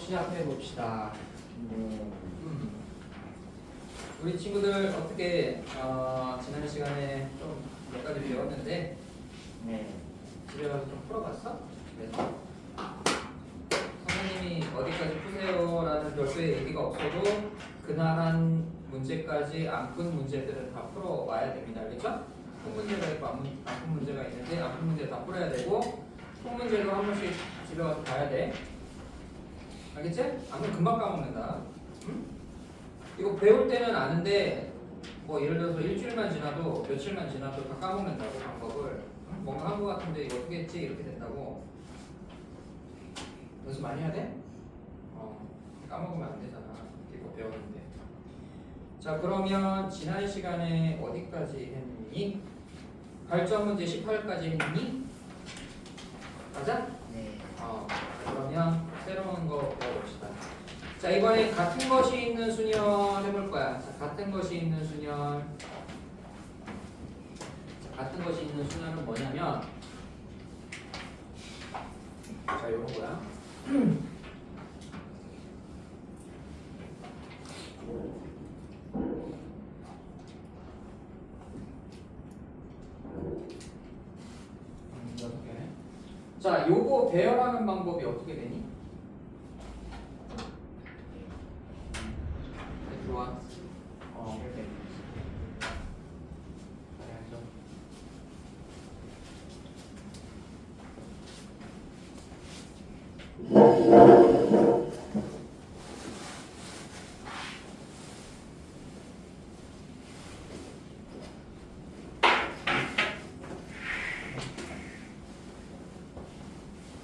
시작해 봅시다. 우리 친구들 어떻게 지난 시간에 좀 몇 가지 배웠는데 집에 가서 좀 풀어봤어? 그래서 선생님이 어디까지 푸세요라는 별도의 얘기가 없어도 그날 한 문제까지 안 푼 문제들은 다 풀어와야 됩니다. 알겠죠? 푼 문제가 있고 안 푼 문제가 있는데 안 푼 문제 다 풀어야 되고 푼 문제도 한 번씩 집에 가서 봐야 돼. 알겠지? 안 그러면 금방 까먹는다. 응? 이거 배울 때는 아는데 뭐 예를 들어서 일주일만 지나도 며칠만 지나도 다 까먹는다고 방법을. 응? 뭔가 한 거 같은데 이거 어떻게 했지? 이렇게 된다고. 연습 많이 해야 돼? 까먹으면 안 되잖아. 이거 배웠는데. 자, 그러면 지난 시간에 어디까지 했니? 발전 문제 18까지 했니? 맞아? 네. 그러면 새로운 거 배워봅시다. 자, 이번에 같은 것이 있는 순열 해볼 거야. 자, 같은 것이 있는 순열. 같은 것이 있는 순열은 뭐냐면, 자, 요런 거야. 자, 요거 배열하는 방법이 어떻게 되니? 좋아. 이렇게. 잘해야죠.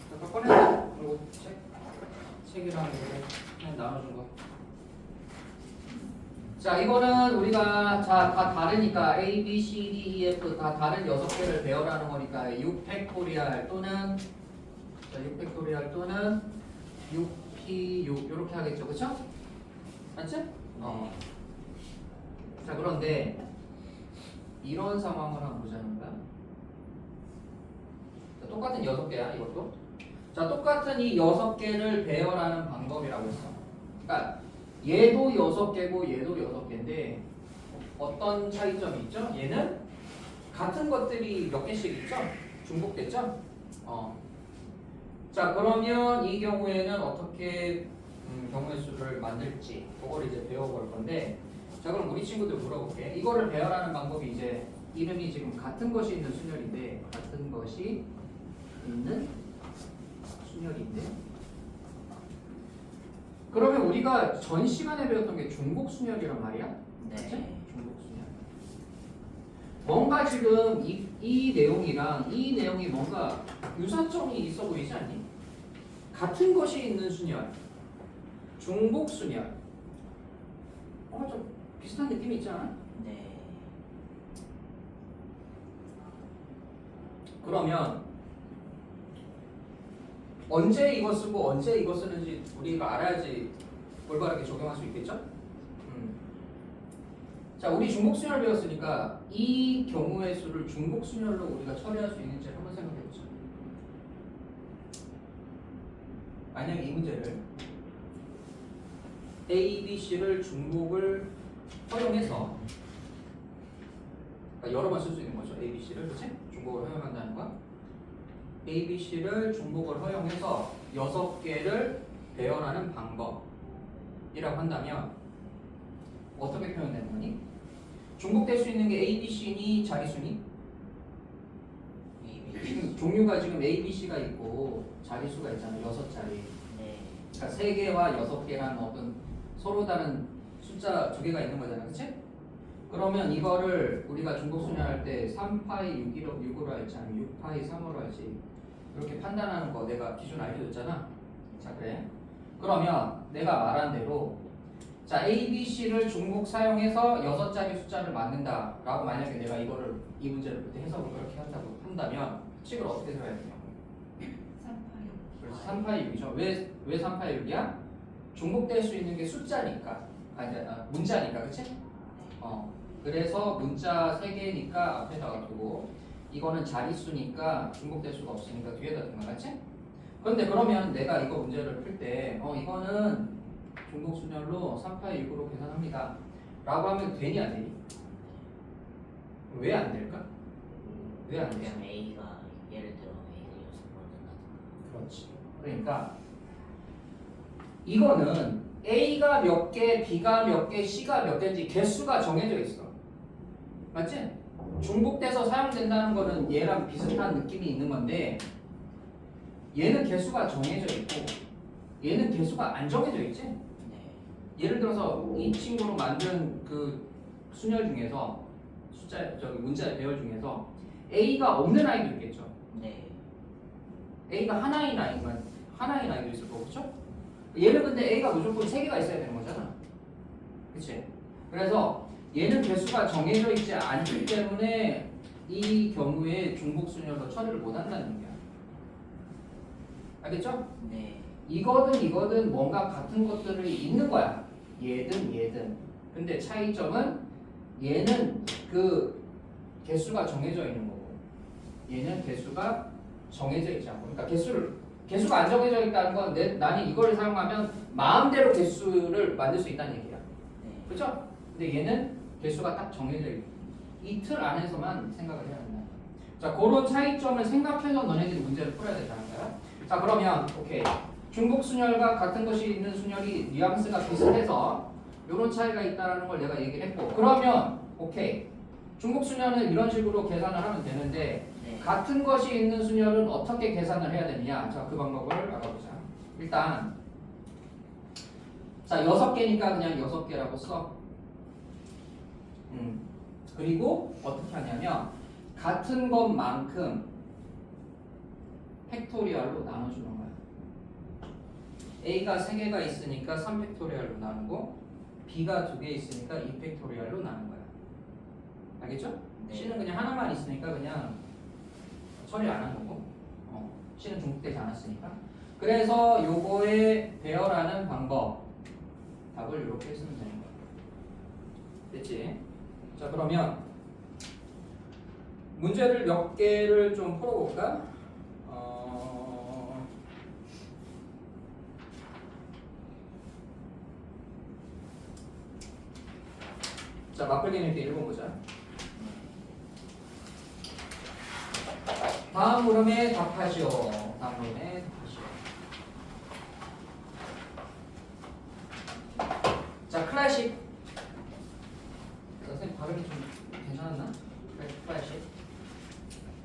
잠깐 꺼내자. 이거 책이랑 이거 그냥 나눠준 거. 자, 이거는 우리가 다 다르니까 A, B, C, D, E, F 다 다른 6개를 배열하는 거니까 6팩토리얼 또는 6팩토리얼 또는 6P6 이렇게 하겠죠, 그쵸? 맞지? 자, 그런데 이런 상황을 한번 보자는 거야. 자, 똑같은 6개야, 이것도. 자, 똑같은 이 6개를 배열하는 방법이라고 했어. 그러니까 얘도 6개고 얘도 6개인데 어떤 차이점이 있죠? 얘는 같은 것들이 몇 개씩 있죠? 중복됐죠? 자, 그러면 이 경우에는 어떻게 경우의 수를 만들지 그걸 이제 배워볼 건데, 자, 그럼 우리 친구들 물어볼게. 이거를 배열하는 방법이 이제 이름이 지금 같은 것이 있는 순열인데, 같은 것이 있는 순열인데, 그러면 우리가 전 시간에 배웠던 게 중복순열이란 말이야? 맞지? 중복순열. 뭔가 지금 이 내용이랑 이 내용이 뭔가 유사점이 있어 보이지 않니? 같은 것이 있는 순열, 중복순열. 좀 비슷한 느낌이 있지 않아? 네. 그러면 언제 이거 쓰고 언제 이거 쓰는지 우리가 알아야지 올바르게 적용할 수 있겠죠? 자, 우리 중복순열 배웠으니까 이 경우의 수를 중복순열로 우리가 처리할 수 있는지 한번 생각해보자. 만약에 이 문제를 A, B, C를 중복을 허용해서, 그러니까 여러 번 쓸 수 있는 거죠. A, B, C를, 그치? 중복을 허용한다는 거. A, B, C를 중복을 허용해서 6개를 배열하는 방법이라고 한다면 어떻게 표현되는 거니? 중복될 수 있는 게 A, B, C니 자리수니? 지금 종류가 지금 A, B, C가 있고 자리수가 있잖아. 6자리. 네. 그러니까 3개와 6개라는 어떤 서로 다른 숫자 2개가 있는 거잖아. 그치? 그러면 이거를 우리가 중복순열할 때 3파이 6으로 할지 아니면 6파이 3으로 할지 이렇게 판단하는 거 내가 기준 알려줬잖아. 자, 그래. 그러면 내가 말한 대로 자, A, B, C를 중복 사용해서 6자리 숫자를 만든다 라고 만약에 내가 이거를 이 문제를 그때 해석을 그렇게 한다고 한다면 식을 어떻게 세워야 돼요? 3파이 6이죠. 왜 3파이 6이야? 중복될 수 있는 게 숫자니까. 문자니까, 그치? 그래서 문자 3개니까 앞에다가 두고, 이거는 자릿수니까 중복될 수가 없으니까 뒤에다 둔 거 같지? 그런데 그러면 내가 이거 문제를 풀 때 이거는 중복순열로 3파의 6으로 계산합니다 라고 하면 되니 안 되니? 왜 안 될까? 왜 안 돼요? 그냥 A가 예를 들어 A가 6번 된다든가. 그렇지. 그러니까 이거는 A가 몇 개, B가 몇 개, C가 몇 개인지 개수가 정해져 있어. 맞지? 중복돼서 사용된다는 거는 얘랑 비슷한 느낌이 있는 건데 얘는 개수가 정해져 있고 얘는 개수가 안 정해져 있지? 네. 예를 들어서 이 친구로 만든 그 순열 중에서 문자 배열 중에서 A가 없는 아이도 있겠죠. 네. A가 하나인 아이도 있을 거고, 그렇죠? 얘는 근데 A가 무조건 3개가 있어야 되는 거잖아. 그치? 그래서 얘는 개수가 정해져 있지 않기 때문에 이 경우에 중복순열로 처리를 못 한다는 얘기야. 알겠죠? 네. 이거든 뭔가 같은 것들이 있는 거야. 얘든. 근데 차이점은 얘는 그 개수가 정해져 있는 거고 얘는 개수가 정해져 있지 않고 그러니까 개수가 안 정해져 있다는 건 나는 이거를 사용하면 마음대로 개수를 만들 수 있다는 얘기야. 네. 그렇죠? 근데 얘는 개수가 딱 정해져 있고 이 틀 안에서만 생각을 해야 된다. 자, 그런 차이점을 생각해서 너네들이 문제를 풀어야 된다는 거야. 자, 그러면 오케이. 중복 순열과 같은 것이 있는 순열이 뉘앙스가 비슷해서 이런 차이가 있다는 걸 내가 얘기를 했고 그러면 오케이. 중복 순열은 이런 식으로 계산을 하면 되는데 네. 같은 것이 있는 순열은 어떻게 계산을 해야 되느냐? 자, 그 방법을 알아보자. 일단 자, 6개니까 그냥 6개라고 써. 그리고 어떻게 하냐면 같은 것만큼 팩토리얼로 나눠주는 거야. A가 3개가 있으니까 3팩토리얼로 나누고 B가 2개 있으니까 2팩토리얼로 나눈 거야. 알겠죠? 네. C는 그냥 하나만 있으니까 그냥 처리 안 한 거고 C는 중복되지 않았으니까 그래서 요거에 배열하는 방법 답을 이렇게 쓰면 되는 거야. 됐지? 자, 그러면 문제를 몇 개를 좀 풀어볼까? 자, 맞불기는 이렇게 읽어보자. 다음 물음에 답하시오. 다음 물음에 답하시오. 자, 클래식. 선생님 발음이 좀 괜찮았나? 클래식.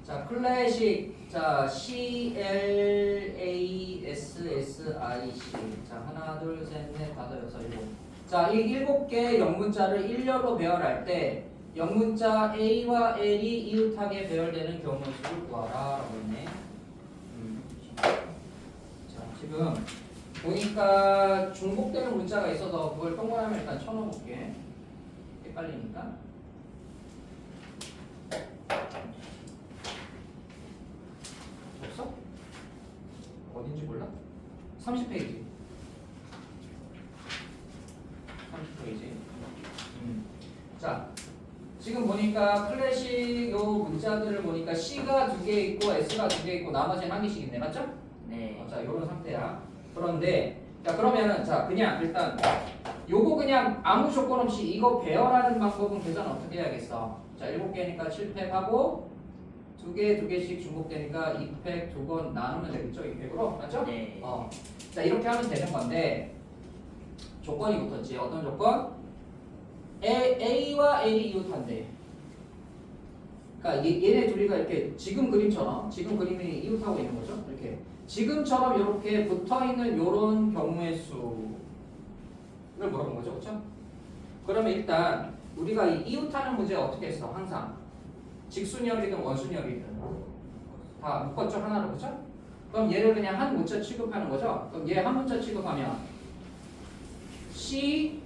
자, 클래식. 자, CLASSIC. 자, 하나, 둘, 셋, 넷, 다섯, 여섯, 일곱. 자, 이 7개의 영문자를 일렬로 배열할 때 영문자 A와 L이 이웃하게 배열되는 경우 수를 구하라 라고 했네. 자, 지금 보니까 중복되는 문자가 있어서 그걸 동그라미 일단 쳐놓을게. 헷갈리니까. 없어? 어딘지 몰라? 30페이지. 30페이지. 자, 지금 보니까 클래식 요 문자들을 보니까 C가 2개 있고 S가 2개 있고 나머지는 한 개씩 있네. 맞죠? 네. 자, 요런 상태야. 그런데 자, 그러면은 자, 그냥 일단 요거 그냥 아무 조건 없이 이거 배열하는 방법은 계산 어떻게 해야겠어? 자, 7개니까 7팩 하고 2개씩 중복되니까 2팩 2번 나누면 되겠죠? 2팩으로. 맞죠? 네. 자, 이렇게 하면 되는 건데 조건이 붙었지. 어떤 조건? A와 L이 이웃한대. 그러니까 얘네 둘이가 이렇게 지금 그림처럼 지금 그림이 이웃하고 있는 거죠. 이렇게 지금처럼 이렇게 붙어 있는 이런 경우의 수를 물어본 거죠, 그렇죠? 그러면 일단 우리가 이 이웃하는 문제 어떻게 했어? 항상 직순열이든 원순열이든 다 묶었죠, 하나로, 그렇죠? 그럼 얘를 그냥 한 문자 취급하는 거죠. 그럼 얘 한 문자 취급하면 C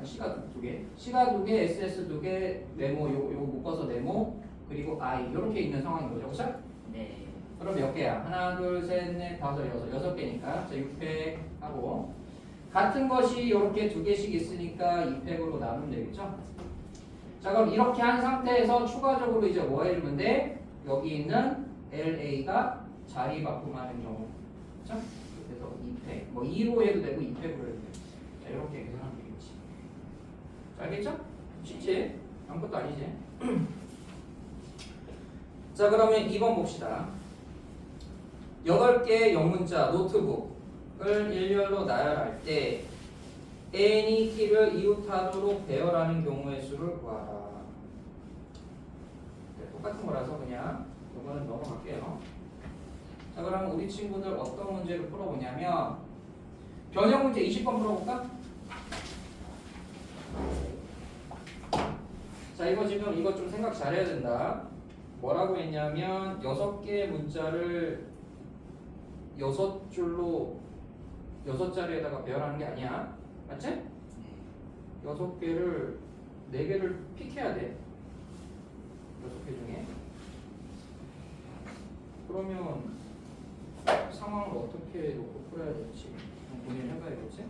C가 2개, C가 2개, SS 2개, 네모 요거 묶어서 네모 그리고 I 이렇게 있는 상황인 거죠, 그렇죠? 네. 그럼 몇 개야? 하나, 둘, 셋, 넷, 다섯, 여섯 개니까 자 6팩 하고 같은 것이 이렇게 2개씩 있으니까 2팩으로 나누면 되겠죠? 자, 그럼 이렇게 한 상태에서 추가적으로 이제 뭐 해주면 돼? 여기 있는 LA가 자리 바꿈하는 경우. 그렇죠? 그래서 2팩. 뭐 2로 해도 되고 2팩으로 해도 되고. 자, 이렇게 계산하면 되겠지. 자, 알겠죠? 쉽지? 아무것도 아니지. 자, 그러면 2번 봅시다. 8개의 영문자 노트북을 일렬로 나열할 때 N이 키를 이웃하도록 배열하는 경우의 수를 구하라. 네, 똑같은 거라서 그냥 이거는 넘어갈게요. 자, 그럼 우리 친구들 어떤 문제를 풀어보냐면 변형 문제 20번 풀어볼까? 자, 이거 지금 이거 좀 생각 잘해야 된다. 뭐라고 했냐면 6개의 문자를 6줄로 6자리에다가 배열하는 게 아니야. 맞지? 네. 6개를 4개를 픽해야 돼. 6개 중에. 그러면 상황을 어떻게 놓고 풀어야 될지 고민을 해봐야겠지?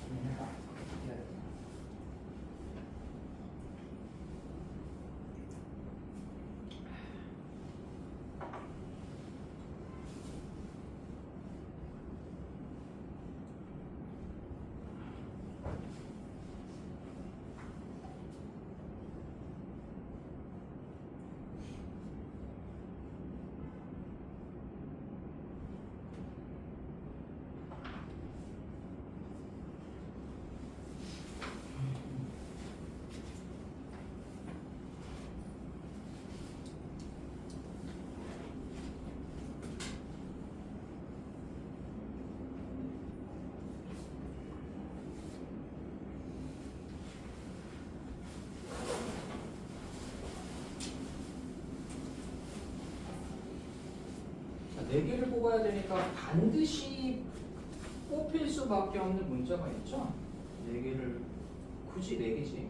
고민해봐. 해야 돼. 자, 4개를 뽑아야 되니까 반드시 뽑힐 수밖에 없는 문자가 있죠? 4개를 굳이 4개지.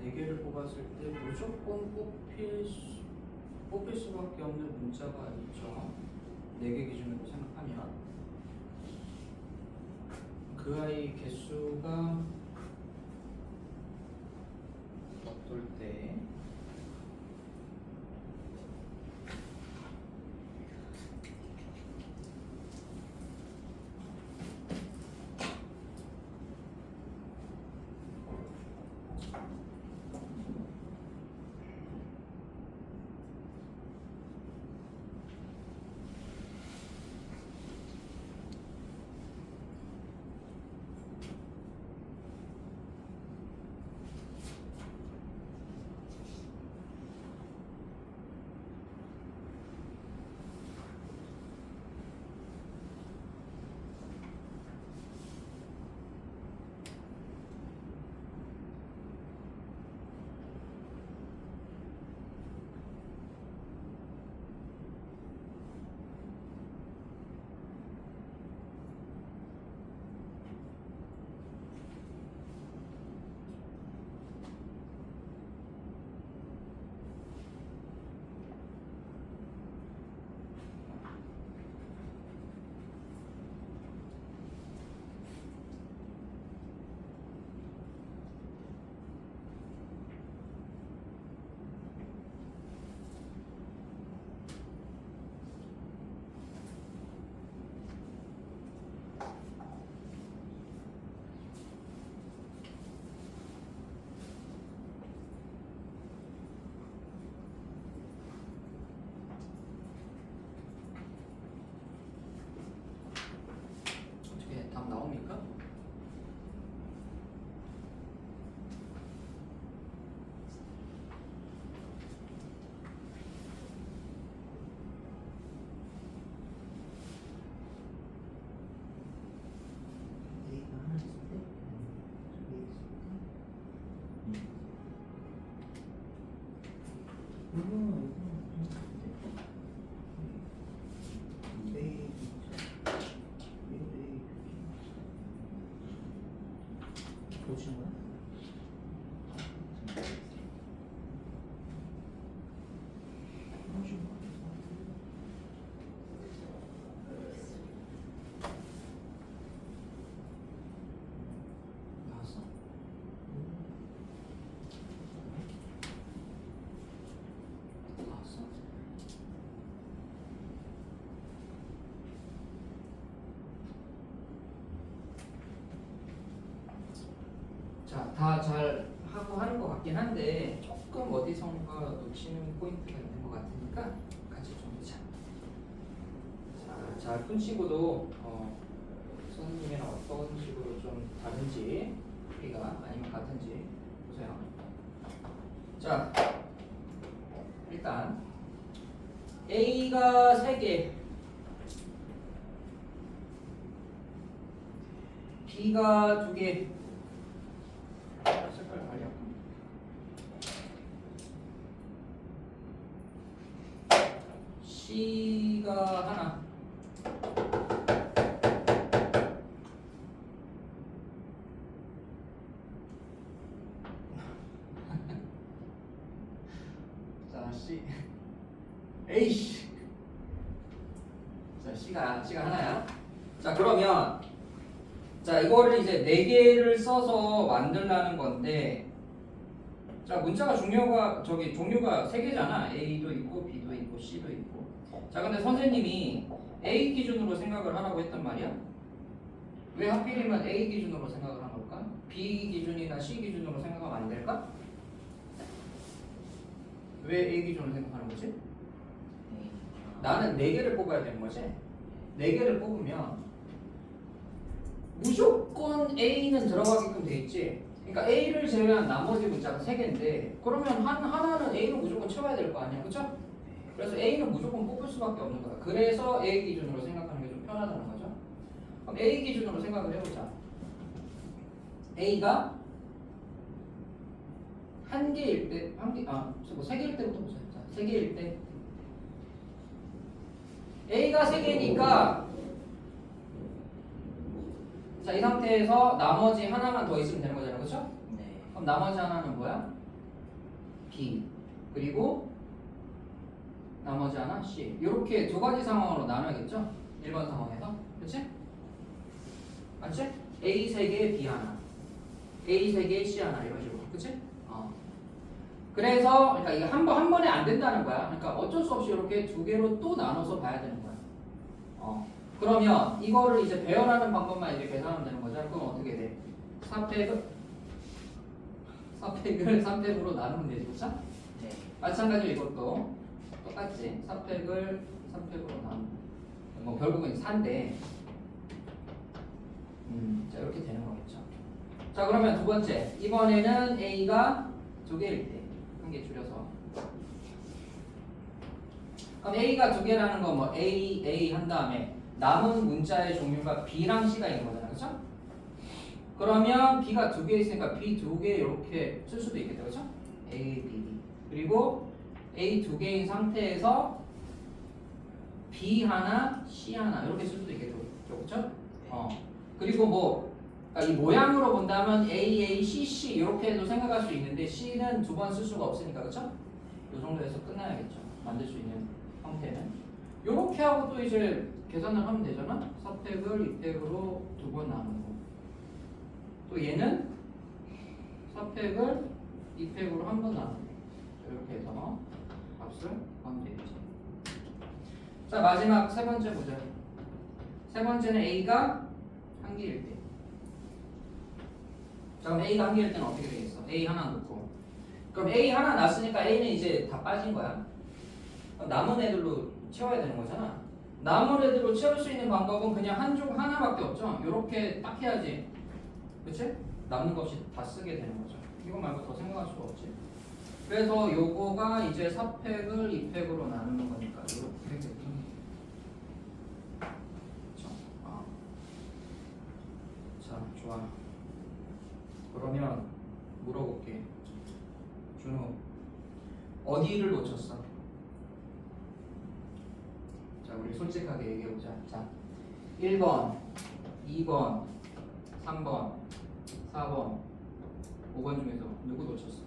4개를 뽑았을 때 무조건 뽑힐 수밖에 없는 문자가 있죠. 4개 기준으로 생각하면 그 아이 개수가 어떨 때 어떻게 답 나옵니까? 고치는 거야? 나왔어? 다 잘 하고 하는 것 같긴 한데 조금 어디선가 놓치는 포인트가 있는 것 같으니까 같이 좀 보자. 자, 잘 푼치고도 선생님이랑 어떤 식으로 좀 다른지 우리가 아니면 같은지 보세요. 자, 일단 A가 3개, B가 2개. 색깔 관리. C가 하나. 자, C. 에이씨. 자, C가 하나야. 자, 그러면 자, 이거를 이제 4개를 써서 만들라는 건데, 자, 문자가 종류가 3개잖아. A도 있고 B도 있고 C도 있고. 자, 근데 선생님이 A 기준으로 생각을 하라고 했단 말이야. 왜 하필이면 A 기준으로 생각을 하는 걸까? B 기준이나 C 기준으로 생각하면 안 될까? 왜 A 기준으로 생각하는 거지? 나는 4개를 뽑아야 되는 거지. 4개를 뽑으면 무조건 A는 들어가게끔 돼 있지. 그러니까 A를 제외한 나머지 문자가 3개인데 그러면 하나는 A로 무조건 채워야 될 거 아니야, 그렇죠? 그래서 A는 무조건 뽑을 수밖에 없는 거야. 그래서 A 기준으로 생각하는 게 좀 편하다는 거죠. 그럼 A 기준으로 생각을 해보자. A가 1개일 때, 3개일 때부터 보자. 자, 3개일 때 A가 3개니까 자, 이 상태에서 나머지 하나만 더 있으면 되는 거잖아요, 그렇죠? 네. 그럼 나머지 하나는 뭐야? B. 그리고 나머지 하나 C. 이렇게 2가지 상황으로 나눠야겠죠? 1번 상황에서. 그렇지? 맞지? A 3개, B 하나. A 3개, C 하나 이런 식으로. 그렇지? 그래서 그러니까 이게 한 번에 안 된다는 거야. 그러니까 어쩔 수 없이 이렇게 2개로 또 나눠서 봐야 되는 거야. 그러면 이거를 이제 배열하는 방법만 이제 계산하면 되는 거죠. 그럼 어떻게 돼? 4팩을 3팩으로 나누면 되지, 그렇죠? 네. 마찬가지로 이것도 똑같지. 4팩을 3팩으로 나누면 뭐 결국은 4인데 자, 이렇게 되는 거겠죠. 자, 그러면 두 번째 이번에는 A가 2개일 때 한 개 줄여서 그럼 A가 2개라는 건 뭐 A 한 다음에 남은 문자의 종류가 B랑 C가 있는 거잖아요, 그렇죠? 그러면 B가 2개 있으니까 B 2개 이렇게 쓸 수도 있겠죠, 그렇죠? A, B, D. 그리고 A 2개인 상태에서 B 하나, C 하나 이렇게 쓸 수도 있겠죠, 그렇죠? 그리고 뭐 그러니까 이 모양으로 본다면 A, A, C, C 이렇게도 생각할 수 있는데 C는 2번 쓸 수가 없으니까, 그렇죠? 이 정도에서 끝나야겠죠. 만들 수 있는 형태는 이렇게 하고 또 이제 계산을 하면 되잖아. 4팩을 2팩으로 2번 나누고 또 얘는 4팩을 2팩으로 한 번 나누고 이렇게 해서 값을 구하면 되겠지. 자, 마지막 세 번째 보자. 세 번째는 A가 한 개일 때. 자, 그럼 A가 한 개일 때는 어떻게 되겠어? A 하나 넣고 그럼 A 하나 놨으니까 A는 이제 다 빠진 거야. 그럼 남은 애들로 채워야 되는 거잖아. 남은 애들로 채울 수 있는 방법은 그냥 하나밖에 없죠. 이렇게 딱 해야지. 그치? 남는 거 없이 다 쓰게 되는 거죠. 이거 말고 더 생각할 수가 없지. 그래서 요거가 이제 4팩을 2팩으로 나누는 거니까 이렇게 되겠죠. 자, 좋아. 그러면 물어볼게. 준호, 어디를 놓쳤어? 자, 우리 솔직하게 얘기해보자. 자, 1번, 2번, 3번, 4번, 5번 중에서 누구 놓쳤어?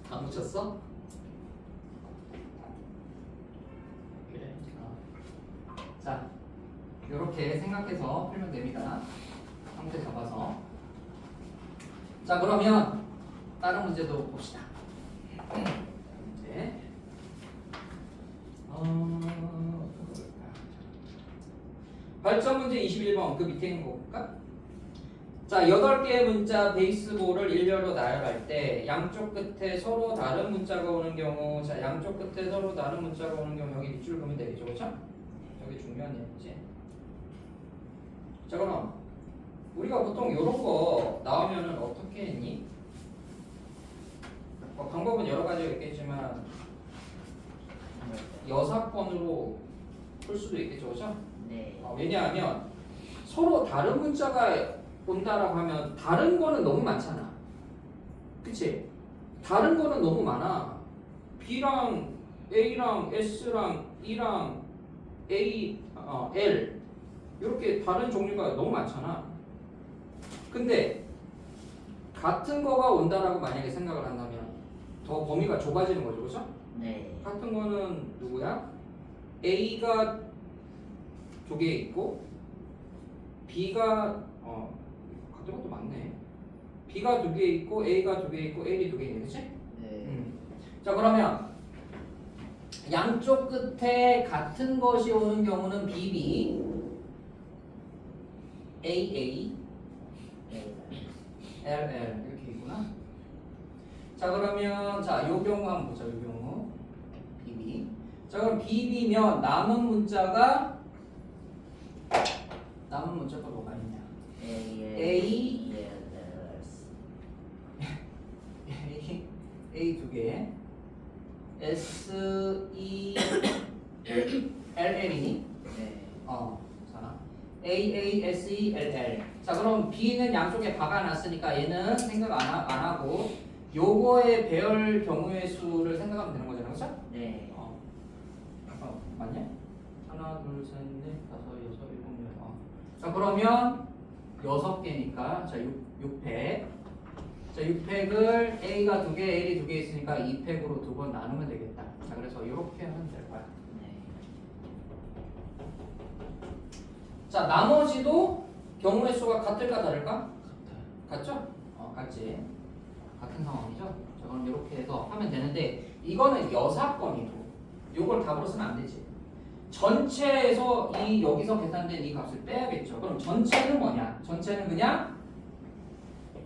다 놓쳤어? 그래. 자, 이렇게 생각해서 풀면 됩니다. 상태 잡아서. 자, 그러면 다른 문제도 봅시다. 문제. 발전 문제 21번 그 밑에 있는 거 볼까? 자, 8개의 문자 베이스볼을 일렬로 나열할 때 양쪽 끝에 서로 다른 문자가 오는 경우, 자, 양쪽 끝에 서로 다른 문자가 오는 경우 여기 밑줄 그으면 되겠죠, 그렇죠? 여기 중요한 얘기지. 자, 그럼 우리가 보통 이런 거 나오면은 어떻게 했니? 방법은 여러 가지가 있겠지만 여사건으로 풀 수도 있겠죠, 그렇죠? 네. 왜냐하면 서로 다른 문자가 온다라고 하면 다른 거는 너무 많잖아. 그치? 다른 거는 너무 많아. B랑 A랑 S랑 E랑 A, L 이렇게 다른 종류가 너무 많잖아. 근데 같은 거가 온다라고 만약에 생각을 한다면 더 범위가 좁아지는 거죠, 그렇죠? 네. 같은 거는 누구야? A가 두 개 있고 B가 같은 것도 많네. B가 두 개 있고 A가 두 개 있고 L이 두 개 있네, 그렇지? 네. 자, 그러면 양쪽 끝에 같은 것이 오는 경우는 BB, AA, 네. LL 이렇게 있구나. 자, 그러면 자, 요 경우 한번 보자. 요 경우 BB. 자, 그럼 BB면 남은 문자가 뭐가 있냐? A 두 개, S, E, LL이니? 네. 자, A, S, E, L. 자, 그럼 B는 양쪽에 박아놨으니까 얘는 생각 안 하고 요거의 배열 경우의 수를 생각하면 되는 거잖아, 그렇죠? 네. 맞냐? 하나, 둘, 셋, 넷, 다섯, 여섯, 일곱, 여덟. 자, 그러면 6개니까 자, 6팩. 자, 6팩을 A가 두 개, L이 두 개 있으니까 2팩으로 두 번 나누면 되겠다. 자, 그래서 이렇게 하면 될 거야. 네. 자, 나머지도 경우의 수가 같을까 다를까? 같죠? 같지. 같은 상황이죠. 자, 그럼 이렇게 해서 하면 되는데 이거는 여사건이고 요걸 답으로 쓰면 안 되지. 전체에서 여기서 계산된 이 값을 빼야겠죠. 그럼 전체는 뭐냐? 전체는 그냥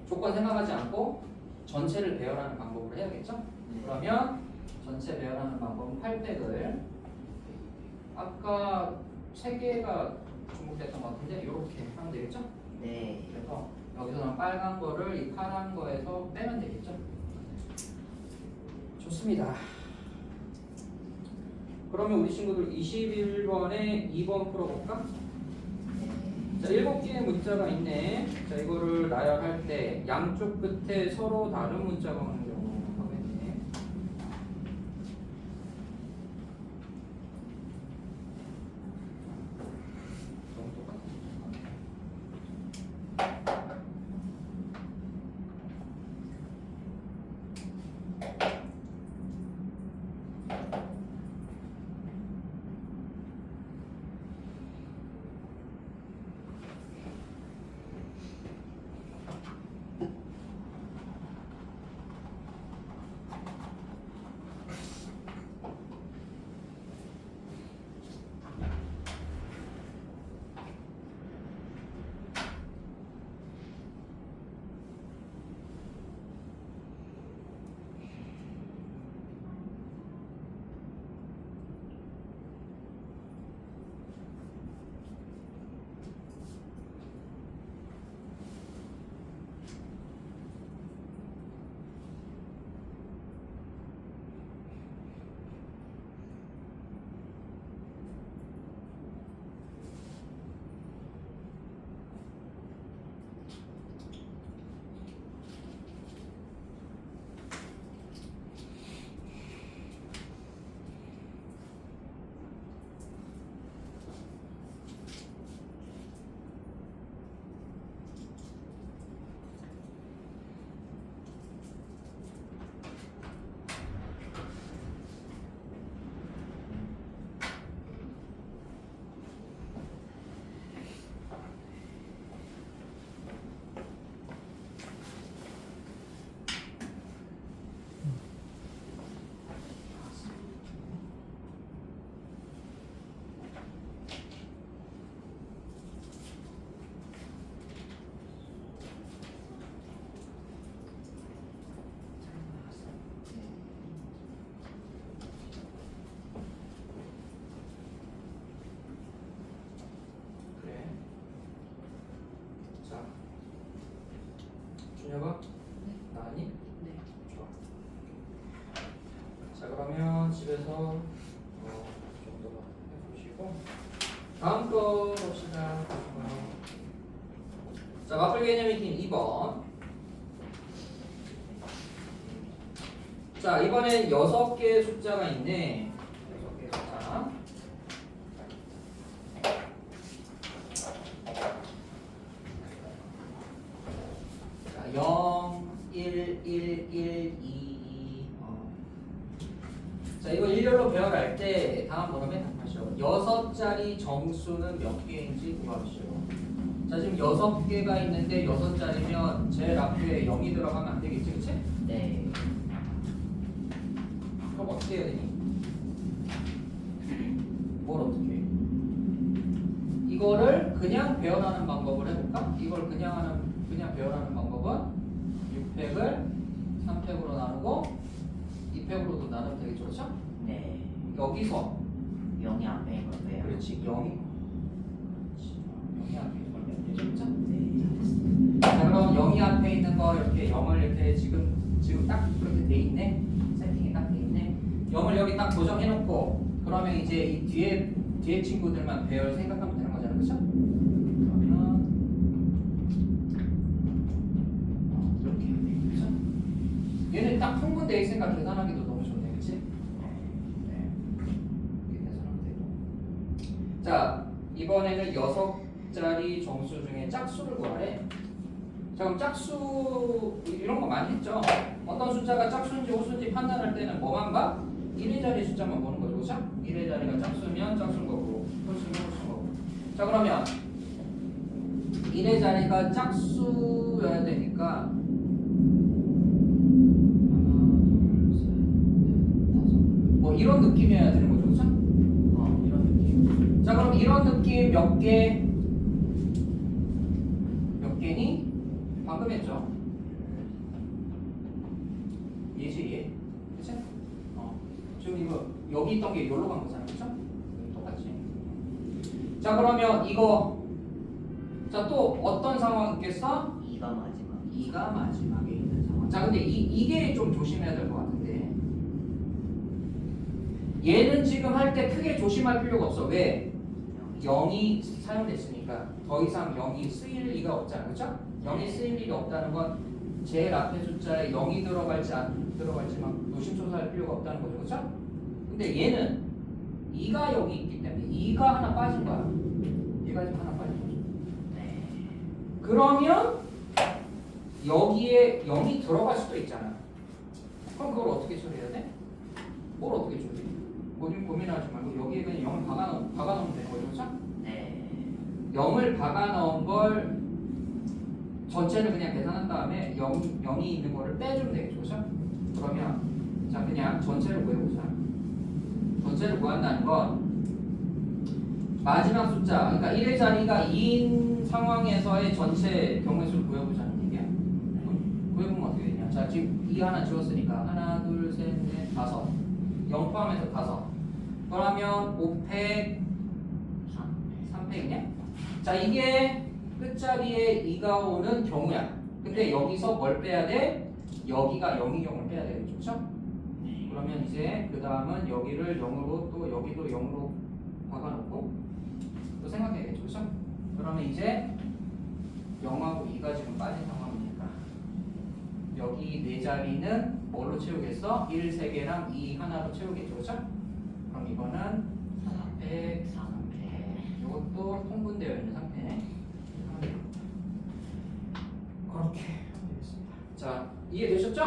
조건 생각하지 않고 전체를 배열하는 방법으로 해야겠죠? 네. 그러면 전체 배열하는 방법은 800을 아까 3개가 중복됐던 것 같은데 이렇게 하면 되겠죠? 네. 그래서 여기서는 빨간 거를 이 파란 거에서 빼면 되겠죠? 좋습니다. 그러면 우리 친구들 21번에 2번 풀어볼까? 자, 7개의 문자가 있네. 자, 이거를 나열할 때 양쪽 끝에 서로 다른 문자가 오는 경우 하겠네. 너무 똑같아. 정도로 해보시고 다음 거 봅시다. 자, 마플 개념 익힌 2번. 자, 이번엔 6개의 숫자가 있네. 6개의 숫자. 자, 0, 1, 1, 1, 2, 2. 자, 이거 일렬로 배열할 때 다음 번호에 답하시오. 6자리 정수는 몇 개인지 구하시오. 자, 지금 6개가 있는데 6자리면 제일 앞에 0이 들어가면 안 되겠지, 그치? 네. 그럼 어떻게 해야 되니? 뭘 어떻게 해? 이거를 그냥 배열하는 방법을 해볼까? 이걸 그냥 배열하는 방법은 6팩을 3팩으로 나누고 2팩으로도 나누면 되겠죠, 그렇죠? 네. 여기서 0이 앞에 있는 거예요. 그렇지 0이 앞에 있는 걸 몇 개죠, 그렇죠? 네. 자, 그럼 0이 앞에 있는 거 이렇게 0을 이렇게 지금 딱 그렇게 돼 있네. 세팅이 딱 돼 있네. 0을 여기 딱 고정해 놓고 그러면 이제 이 뒤에 친구들만 배열 생각하면 되는 거잖아, 그렇죠? 그러면 이렇게 그렇죠? 얘는 딱 통분되어 있으니까 계산하기도 너무 좋네, 그렇지? 네. 이렇게 계산하면 되고. 자, 이번에는 6자리 정수 중에 짝수를 구하래. 자, 그럼 짝수 이런 거 많이 했죠? 어떤 숫자가 짝수인지 호수인지 판단할 때는 뭐만 봐? 1의 자리 숫자만 보는 거죠, 그렇죠? 1의 자리가 짝수면 짝수인 거고 호수면 호수인 거고. 자, 그러면 1의 자리가 짝수여야 되니까 하나, 둘, 셋, 넷, 다섯. 뭐 이런 느낌이어야 되는 거죠, 그렇죠? 이런 느낌. 자, 그럼 이런 느낌 몇 개니? 방금 했죠? 얘지 얘. 그치? 지금 이거 여기 있던 게 여기로 간 거잖아, 그쵸? 똑같지. 자, 그러면 이거 자, 또 어떤 상황 있겠어? 2가 마지막. 2가 마지막에 있는 상황. 자, 근데 이게 좀 조심해야 될 것 같은데 얘는 지금 할 때 크게 조심할 필요가 없어. 왜? 0이 사용됐으니까 더 이상 0이 쓰일 리가 없잖아, 그쵸? 0이 쓰일 일이 없다는 건 제일 앞에 숫자에 0이 들어갈지 안 들어갈지 막 노심초사할 필요가 없다는 거죠, 그렇죠? 근데 얘는 2가 여기 있기 때문에 2가 하나 빠진 거야. 얘가 지금 하나 빠진 거죠. 네. 그러면 여기에 0이 들어갈 수도 있잖아. 그럼 그걸 어떻게 처리해야 돼? 뭘 어떻게 처리해? 고민하지 말고 여기에 그냥 0을 박아놓으면 되는 거죠, 그렇죠? 네. 0을 박아놓은 걸 전체를 그냥 계산한 다음에 0이 있는 거를 빼주면 되겠죠, 그렇죠? 그러면 자, 그냥 전체를 구해보자. 전체를 구한다는 건 마지막 숫자, 그러니까 1의 자리가 2인 상황에서의 전체 경우의 수를 구해보자는 얘기야. 구해보면 어떻게 되냐? 자, 지금 2 하나 지웠으니까 하나, 둘, 셋, 넷, 다섯. 0 포함해서 다섯. 그러면 5팩 3팩이냐? 자, 이게 끝자리에 2가 오는 경우야. 근데 여기서 뭘 빼야 돼? 여기가 0인 경우를 빼야 되겠죠, 그렇죠? 그러면 이제 그 다음은 여기를 0으로 또 여기도 0으로 박아놓고 또 생각해야겠죠, 그렇죠? 그러면 이제 0하고 2가 지금 빠진 상황이니까 여기 네 자리는 뭘로 채우겠어? 1 3개랑 2 하나로 채우겠죠, 그렇죠? 그럼 이거는 4팩 3팩. 이것도 통분되어 있는 상태네. 그렇게 하면 되겠습니다. 자, 이해되셨죠?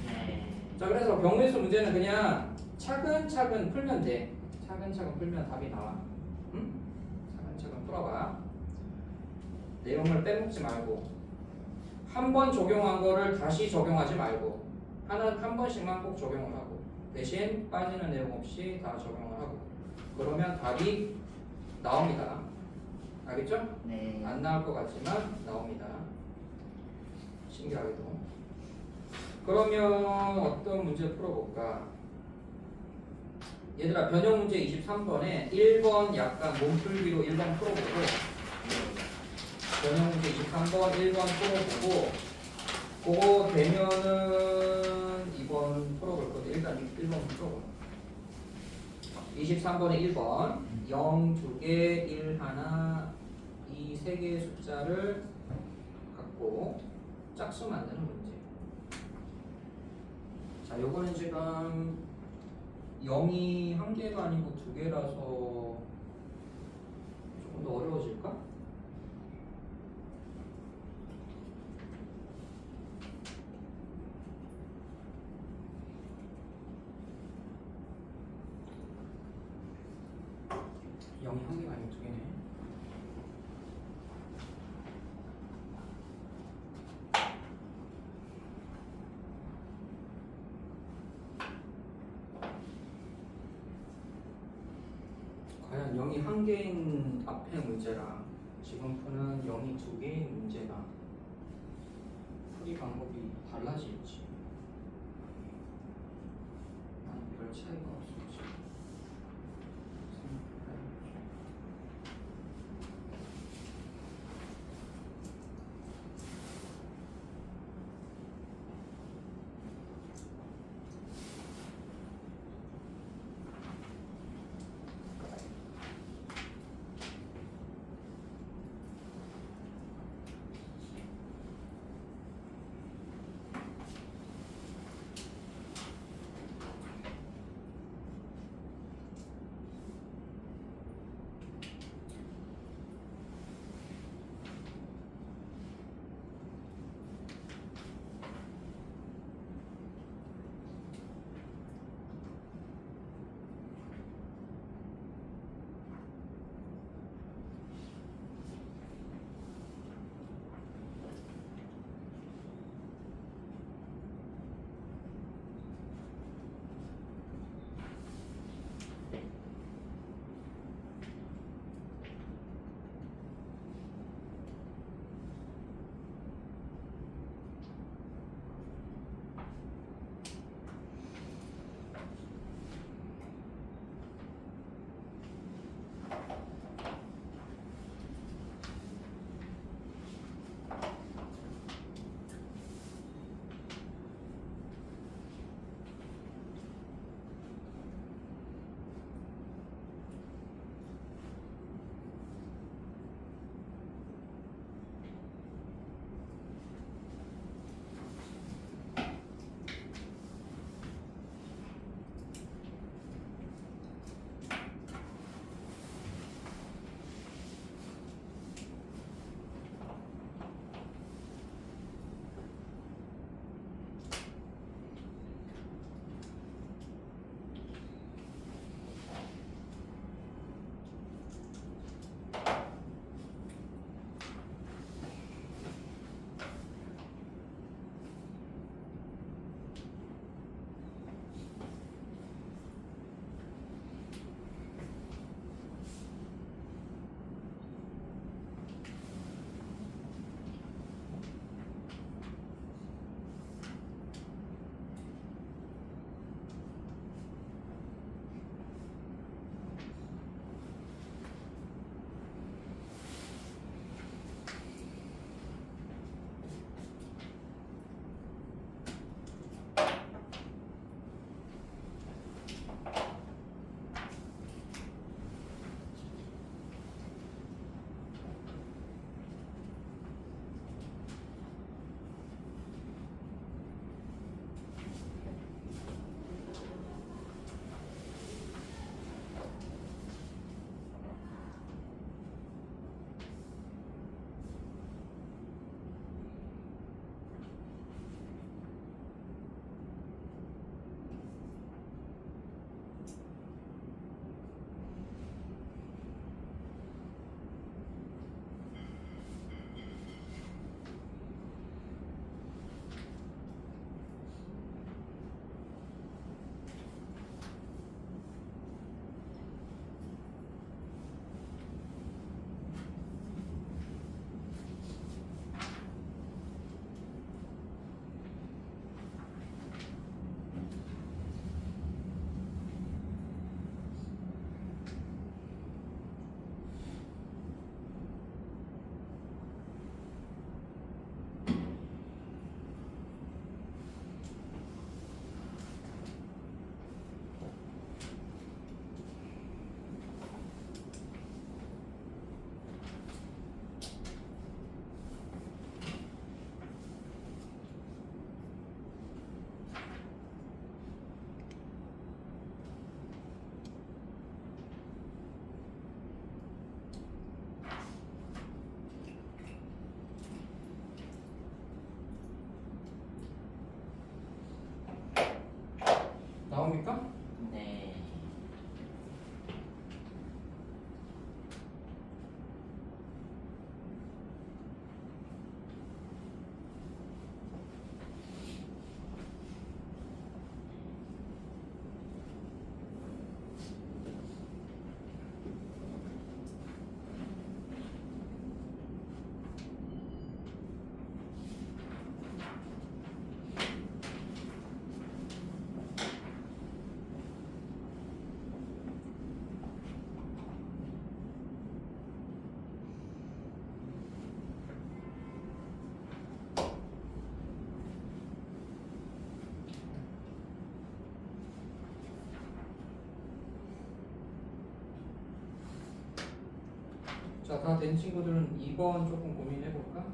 네. 자, 그래서 병리수 문제는 그냥 차근차근 풀면 돼. 차근차근 풀면 답이 나와. 응? 차근차근 풀어봐. 내용을 빼먹지 말고 한 번 적용한 거를 다시 적용하지 말고 한 번씩만 꼭 적용을 하고 대신 빠지는 내용 없이 다 적용을 하고 그러면 답이 나옵니다. 알겠죠? 네. 안 나올 것 같지만 나옵니다. 신기하게도. 그러면 어떤 문제 풀어볼까? 얘들아, 변형 문제 23번에 1번 약간 몸풀기로 1번 풀어보고 변형 문제 23번 1번 풀어보고 그거 되면은 2번 풀어볼 건데 일단 1번 풀어봐. 23번에 1번 0 2개, 1 하나, 이 세 개의 숫자를 갖고 짝수 만드는 문제. 자, 요거는 지금 0이 한 개가 아니고 두 개라서 조금 더 어려워질까? 영이 한 개가 아니고 두 개네. 과연 0이 한 개인 앞의 문제랑 지금 푸는 0이 두 개인 문제가 풀이 방법이 달라질지 난 별 차이가 없을지 생각해봐야겠죠. 네. 자, 다 된 친구들은 2번 조금 고민해 볼까?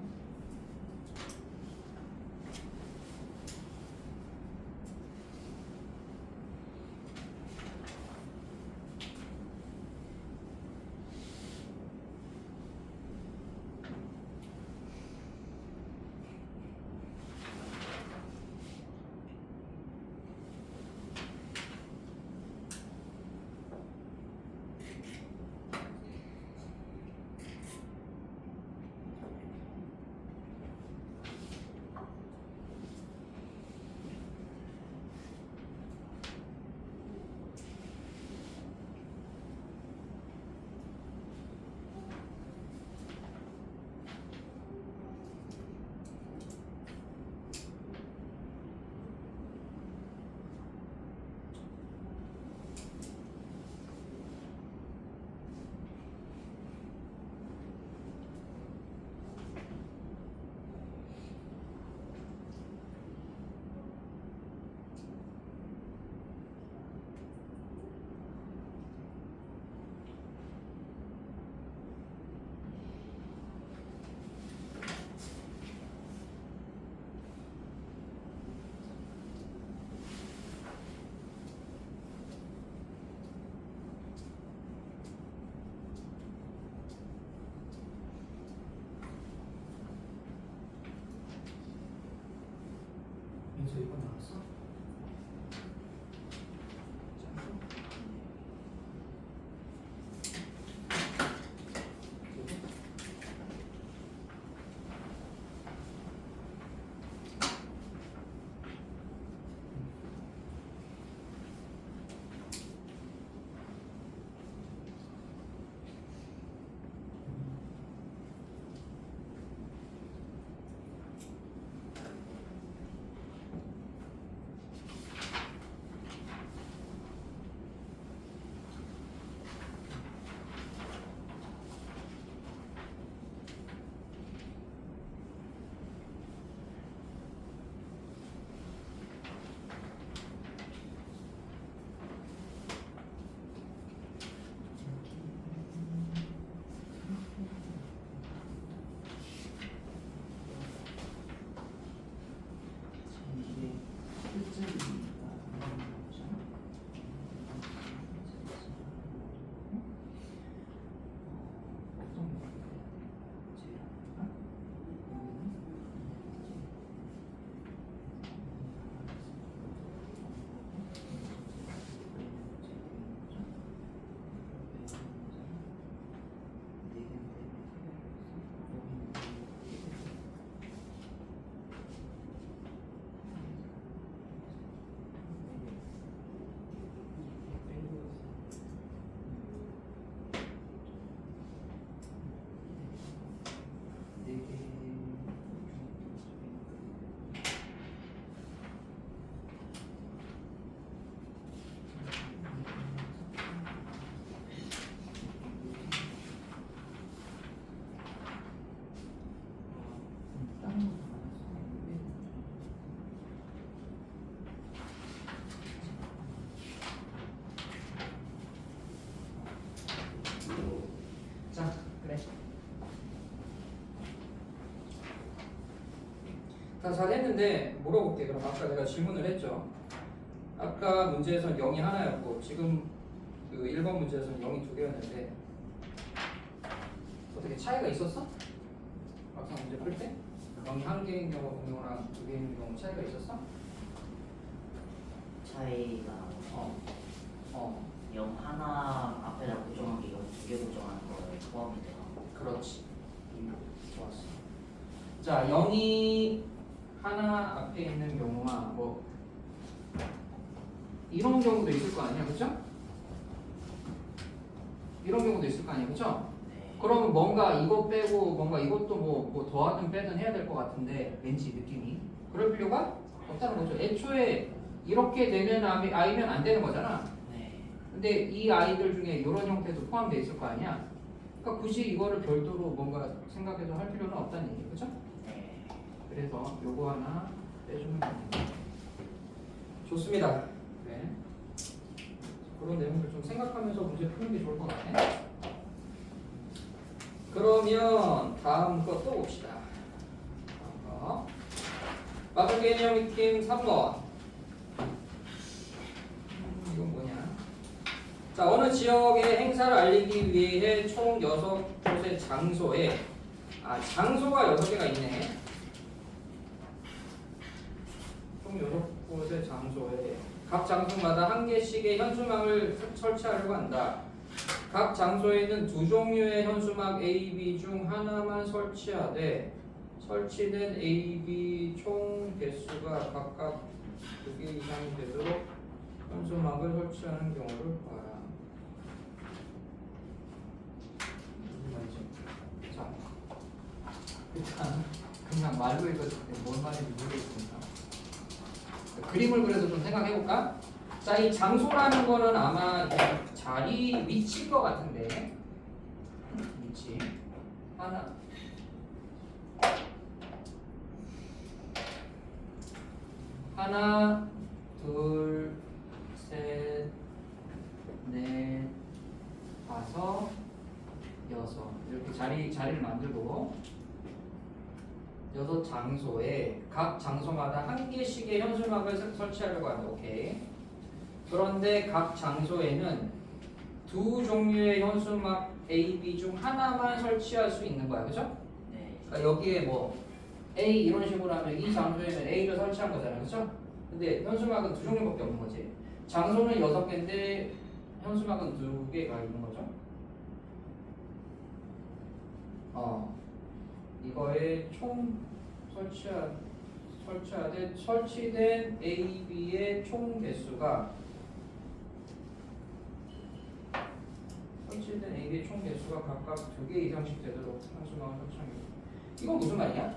민수 2번 나왔어? 자, 그래. 다 잘했는데 물어볼게. 그럼 아까 내가 질문을 했죠. 아까 문제에선 0이 하나였고 지금 그 1번 문제에서는 0이 두 개였는데 어떻게 차이가 있었어? 막상 문제 풀 때? 0이 한 개인 경우랑 두 개인 경우 차이가 있었어? 차이가 어. 그럼 하나 앞에다 고정한 게 이거 두 개 고정하는 거에 포함이 돼요. 그렇지. 좋았어. 자, 0이 하나 앞에 있는 경우와 뭐 이런 경우도 있을 거 아니야, 그렇죠? 이런 경우도 있을 거 아니야, 그렇죠? 네. 그러면 뭔가 이거 빼고 뭔가 이것도 뭐 더하든 빼든 해야 될 것 같은데 왠지 느낌이 그럴 필요가 없다는 거죠. 애초에 이렇게 되는 아이면 안 되는 거잖아. 네. 근데 이 아이들 중에 이런 형태도 포함되어 있을 거 아니야. 그러니까 굳이 이거를 별도로 뭔가 생각해서 할 필요는 없다는 얘기, 그렇죠? 네. 그래서 요거 하나 빼주면 됩니다. 좋습니다. 네. 그런 내용들 좀 생각하면서 문제 푸는 게 좋을 것 같네. 그러면 다음 거 또 봅시다. 다음 거. 마블 개념 익힘 3번. 이건 뭐냐? 자, 어느 지역의 행사를 알리기 위해 총 6곳의 장소에 장소가 6개가 있네. 총 6곳의 장소에 각 장소마다 한 개씩의 현수막을 설치하려고 한다. 각 장소에는 두 종류의 현수막 A, B 중 하나만 설치하되 설치된 A, B 총 개수가 각각 2개 이상이 되도록 현수막을 설치하는 경우를 봐라. 무슨 말이지? 자, 일단 그냥 말로 읽었을 때 뭔 말인지 모르겠습니다. 그림을 그래서 좀 생각해볼까? 자, 이 장소라는 거는 아마 자리 위치인 것 같은데 위치 하나 둘 셋 넷 다섯 여섯 이렇게 자리를 만들고 6장소에 각 장소마다 한 개씩의 현수막을 설치하려고 한다. 오케이. 그런데 각 장소에는 두 종류의 현수막 A, B 중 하나만 설치할 수 있는 거야. 그죠? 네. 그러니까 여기에 뭐 A 이런 식으로 하면 이 장소에는 A를 설치한 거잖아. 그죠? 근데 현수막은 두 종류밖에 없는 거지. 장소는 6개인데 현수막은 2개가 있는 거죠. 이거에 총 설치하되 설치된 A, B의 총 개수가 각각 2개 이상씩 되도록 현수막을 설치합니다. 이건 무슨 말이야?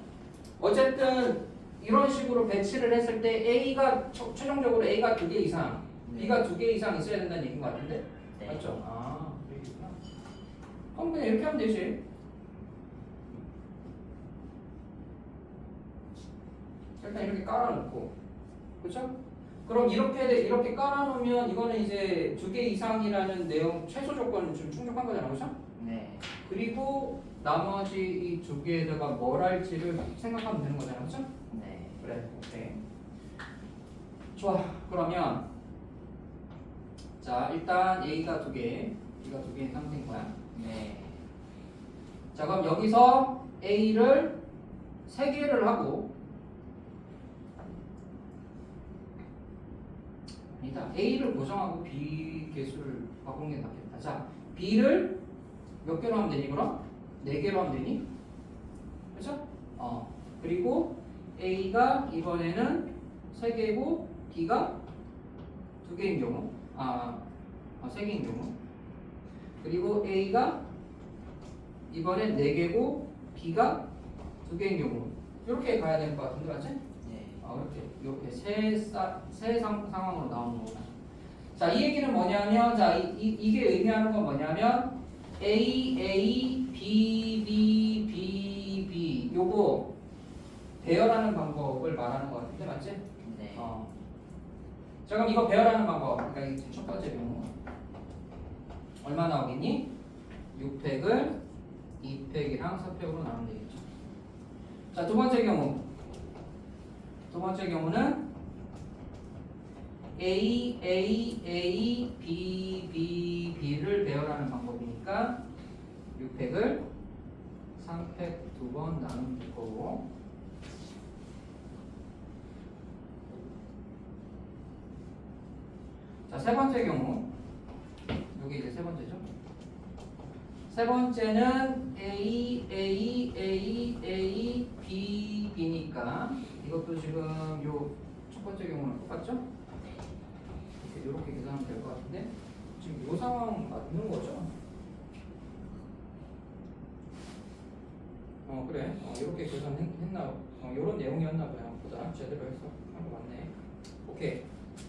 어쨌든 이런 식으로 배치를 했을 때 A가 최종적으로 A가 2개 이상, B가 2개 이상 있어야 된다는 얘기인 것 같은데? 네. 맞죠? 아, 그러겠구나. 그럼 그냥 이렇게 하면 되지. 일단 이렇게 깔아놓고, 그렇죠? 그럼 이렇게 깔아놓으면 이거는 이제 2개 이상이라는 내용 최소 조건은 좀 충족한 거잖아, 그렇죠? 네. 그리고 나머지 이 2개에다가 뭘 할지를 생각하면 되는 거잖아, 그렇죠? 네. 그래, 오케이. 좋아, 그러면 자 일단 A가 2개, B가 2개인 상태인 거야. 네. 자 그럼 여기서 A를 3개를 하고 아니다. A를 고정하고 B 개수를 바꾸는 게 낫겠다. 자, B를 몇 개로 하면 되니 그럼? 4개로 하면 되니? 그렇죠? 그리고 A가 이번에는 3개고 B가 2개인 경우 3개인 경우 그리고 A가 이번엔 4개고 B가 2개인 경우 이렇게 가야 될 것 같은데 맞지? 네. 이렇게 세 상황으로 나오는 거구나. 자, 이 얘기는 뭐냐면, 자, 이게 의미하는 건 뭐냐면, A, A, B, B, B, B. 요거 배열하는 방법을 말하는 것 같은데, 맞지? 네. 자, 그럼 이거 배열하는 방법. 그러니까 이 첫 번째 경우. 얼마 나오겠니? 6팩을 2팩이랑 4팩으로 나누면 되겠죠. 자, 두 번째 경우는 A, A, A, B, B, B를 배열하는 방법이니까 6팩을 3팩 2번 나누면 될 거고 자, 세 번째 경우 요게 이제 세 번째죠. 세 번째는 A, B, B니까 이것도 지금 요 첫 번째 경우는 똑같죠? 이렇게 계산하면 될 것 같은데 지금 요 상황 맞는 거죠? 그래. 이렇게 계산했나? 요런 내용이었나 봐요. 보다 제대로 해서 한 거 맞네. 오케이.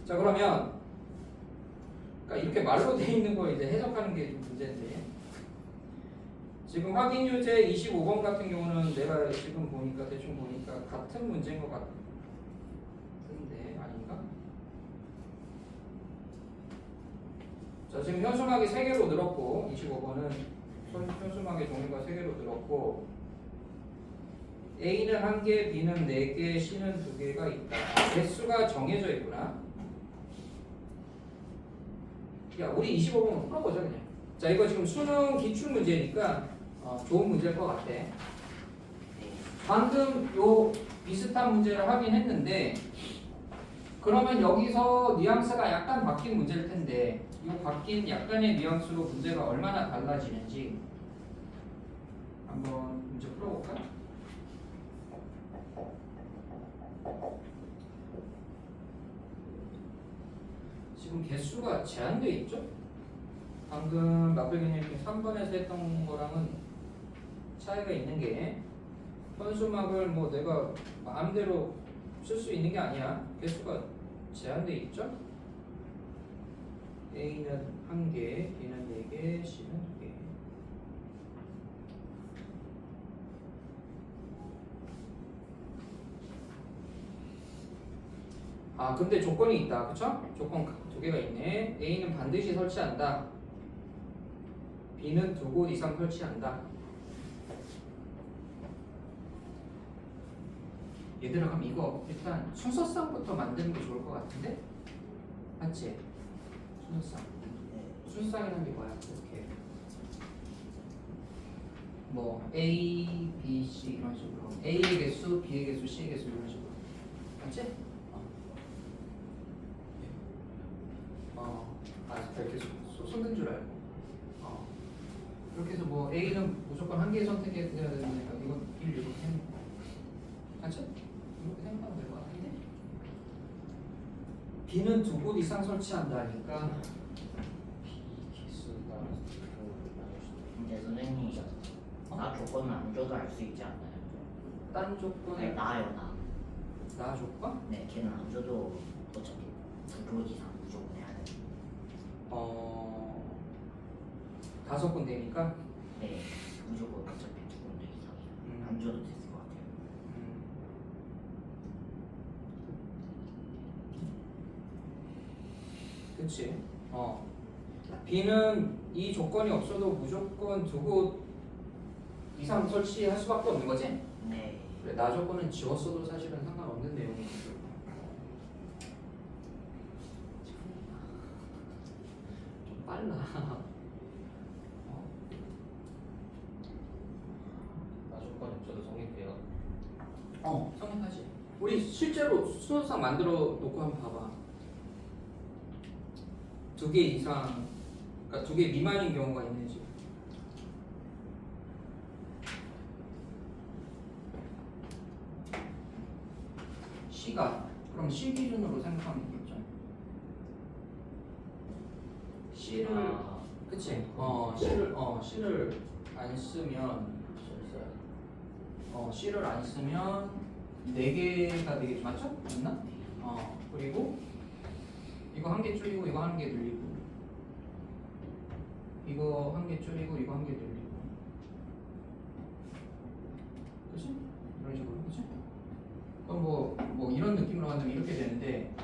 자 그러면 그러니까 이렇게 말로 돼 있는 걸 이제 해석하는 게 좀 문제인데 지금 확인 유제 25번 같은 경우는 내가 지금 보니까 대충 보니까 같은 문제인 것 같은데 아닌가? 자 지금 현수막이 3개로 늘었고 25번은 현수막의 종류가 3개로 늘었고 A는 1개, B는 4개, C는 2개가 있다. 개수가 정해져 있구나. 야, 우리 25번 풀어보자 그냥. 자, 이거 지금 수능 기출 문제니까 좋은 문제일 것 같아. 방금 요 비슷한 문제를 하긴 했는데 그러면 여기서 뉘앙스가 약간 바뀐 문제일 텐데 이 바뀐 약간의 뉘앙스로 문제가 얼마나 달라지는지 한번 문제 풀어볼까? 지금 개수가 제한되어 있죠? 방금 막걸리님 3번에서 했던 거랑은 차이가 있는 게 현수막을 뭐 내가 마음대로 쓸 수 있는 게 아니야. 개수가 제한되어 있죠? A는 1개, B는 4개, C는 2개. 아 근데 조건이 있다. 그쵸? 조건 2개가 있네. A는 반드시 설치한다. B는 2곳 이상 설치한다. 얘들아 그럼 이거 일단 순서상부터 만드는 게 좋을 것 같은데? 맞지? 순서상. 순서상이라는 게 뭐야? 이렇게 뭐 A, B, C 이런 식으로 A의 개수, B의 개수, C의 개수 이런 식으로 맞지? 이렇게 쏟는 줄 알고 그렇게 해서 뭐 A는 무조건 1개 선택해야 되니까 이건 1 이렇게 해놓고 맞지? 이렇게 생각하면 될 것 같은데 B는 2곳 이상 설치한다니까 개수가 근데 선생님 나 조건은 안 줘도 알 수 있지 않나요? 딴 조건에 네, 나요 나. 나 조건? 네, 걔는 안 줘도 어차피 2곳 이상 무조건 해야 돼. 5군 되니까 네, 무조건 어차피 2군데 이상이야. 안 줘도 됐을 것 같아요. 그치? B는 이 조건이 없어도 무조건 2곳 이상 설치할 수밖에 없는 거지? 네. 그래, 나 조건은 지웠어도 사실은 상관없는 내용이죠. 좀 빨라. 나 조건 없어도 성립돼요. 성립하지. 우리 실제로 순서상 만들어 놓고 한번 봐봐. 2개 이상, 그러니까 2개 미만인 경우가 있는지. C가 그럼 C 기준으로 생각하면 되겠죠. C를 그치? C를 안 쓰면 C를 안 쓰면 4개가 되겠죠, 맞죠? 맞나? 그리고 이거 1개 줄이고 이거 1개 늘리고 이거 1개 줄이고 이거 1개 늘리고 그치? 이런 식으로 그치? 그럼 뭐 이런 느낌으로 간다면 이렇게 되는데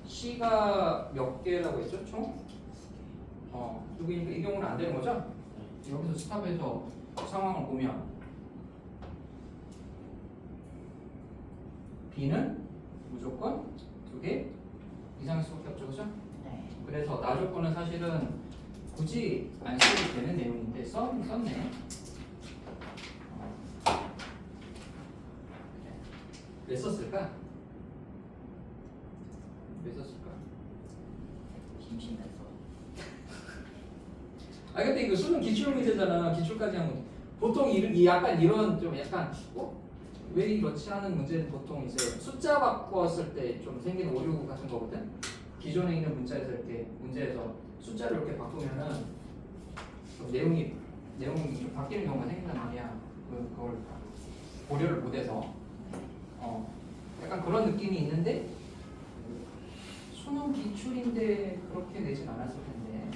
C가 몇 개라고 했죠? 총? 2개니까 이 경우는 안 되는 거죠? 여기서 스탑해서 상황을 보면 B는 무조건 2개 이상일 수밖에 없죠, 그죠? 네. 그래서 나 조건은 사실은 굳이 안 써도 되는 내용인데 썼네. 왜 썼을까? 왜 썼을까? 심심해서. 아 근데 이거 수능 기출 문제잖아. 기출까지 한 문제. 보통 약간 이런 좀 약간 왜 이렇지 하는 문제는 보통 이제 숫자 바꿨을 때 좀 생기는 오류 같은 거거든. 기존에 있는 문제에서 숫자를 이렇게 바꾸면은 좀 내용이 좀 바뀌는 경우가 생긴단 말이야. 그걸 고려를 못해서 약간 그런 느낌이 있는데 수능 기출인데 그렇게 내진 않았을 텐데.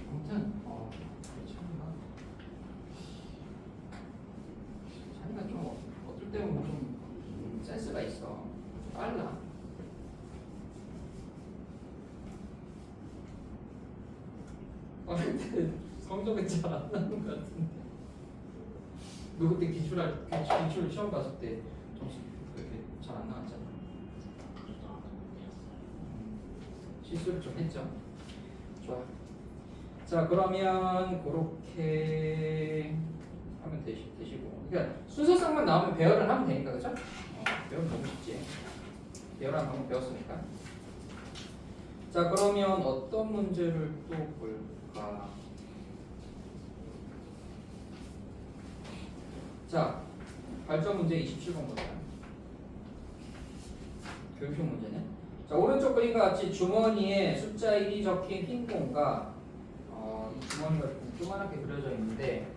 아무튼 자기가 좀 어떨 때는 좀 센스가 있어. 좀 빨라. 근데 성적은 잘 안 나는 것 같은데. 너 그때 기출 시험 봤을 때 점수 그렇게 잘 안 나왔잖아. 실수를 좀 했죠. 좋아. 자 그러면 그렇게 하면 되시고. 그러니까 순서상만 나오면 배열을 하면 되니까 그죠? 배열 너무 쉽지. 배열하는 방법 배웠으니까. 자 그러면 어떤 문제를 또 볼까? 자 발전 문제 27번 보자. 교육형 문제네. 자 오른쪽 그림과 같이 주머니에 숫자 1이 적힌 흰 공과 이 주머니가 좀 조그맣게 그려져 있는데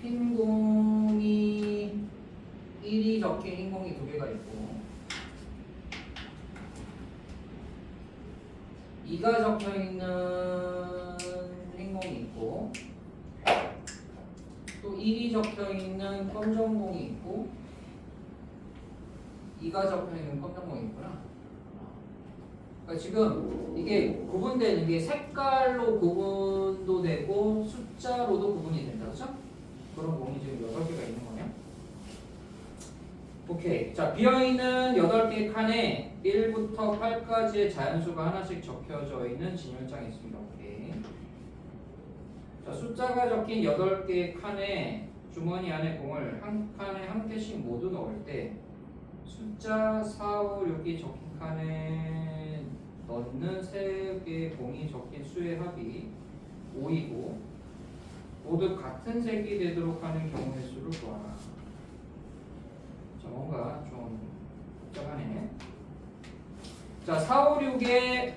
흰 공이 1이 적힌 흰 공이 두 개가 있고 2가 적혀 있는 흰 공이 있고 또 1이 적혀 있는 검정 공이 있고 2가 적혀 있는 검정 공이 있구나. 그러니까 지금 이게 구분되는 게 색깔로 구분도 되고 숫자로도 구분이 된다, 그렇죠? 그런 공이 지금 8개가 있는 거네요. 오케이. 자, 비어있는 8개 칸에 1부터 8까지의 자연수가 하나씩 적혀져 있는 진열장이 있습니다. 오케이. 자, 숫자가 적힌 8개 칸에 주머니 안에 공을 한 칸에 한 개씩 모두 넣을 때 숫자 4, 5, 6이 적힌 칸에 넣는 3개의 공이 적힌 수의 합이 5이고 모두 같은 색이 되도록 하는 경우의 수를 구하라. 자, 뭔가 좀 복잡하네. 자, 4, 5, 6에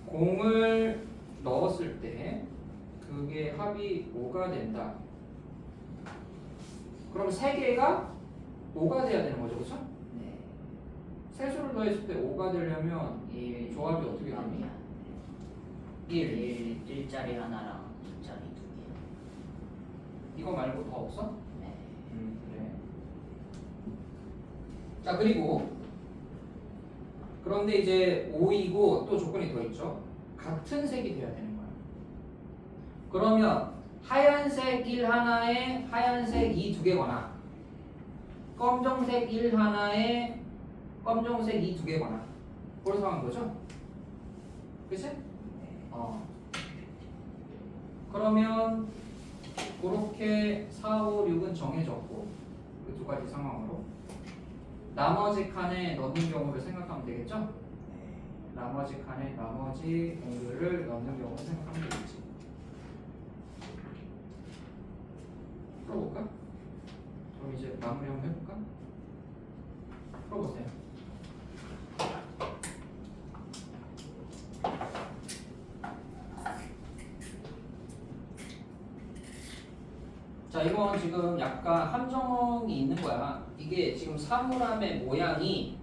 공을 넣었을 때 그게 합이 5가 된다. 그럼 3개가 5가 돼야 되는 거죠, 그렇죠? 네. 세수를 더했을 때 5가 되려면 이 조합이 어떻게 되니? 1. 1짜리 하나랑 2짜리 두 개. 이거 말고 더 없어? 네. 그래. 자, 그리고 그런데 이제 5이고 또 조건이 더 있죠. 같은 색이 돼야 되는 거야. 그러면 하얀색 1 하나에 하얀색 2 두 개거나 검정색 1 하나에 검정색 2 두 개거나 그래서 한 거죠. 그치? 그러면 그렇게 4, 5, 6은 정해졌고 그 두 가지 상황으로 나머지 칸에 넣는 경우를 생각하면 되겠죠? 네. 나머지 칸에 나머지 공들을 넣는 경우를 생각하면 되겠지. 풀어볼까? 그럼 이제 마무리 한번 해볼까? 풀어보세요. 자, 이건 지금 약간 함정이 있는 거야. 이게 지금 사물함의 모양이,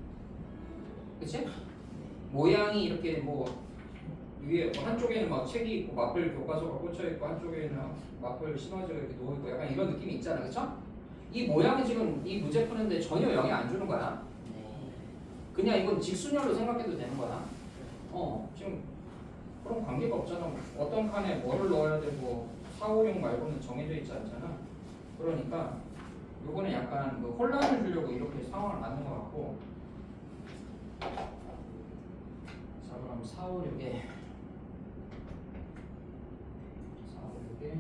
그치? 모양이 이렇게 뭐 위에 한쪽에는 막 책이 있고 마플 교과서가 꽂혀 있고 한쪽에는 마플 시너지가 이렇게 놓여 있고 약간 이런 느낌이 있잖아, 그쵸? 이 모양이 지금 이 문제 푸는데 전혀 영향 안 주는 거야. 네. 그냥 이건 직순열로 생각해도 되는 거야. 지금 그런 관계가 없잖아. 어떤 칸에 뭐를 넣어야 되고 4, 5, 6 말고는 정해져 있지 않잖아. 그러니까 요거는 약간 뭐 혼란을 주려고 이렇게 상황을 만든 것 같고. 자, 그럼 4, 5, 6에 4, 5, 6에 1,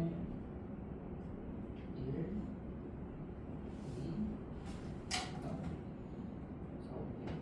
2, 4, 5, 6에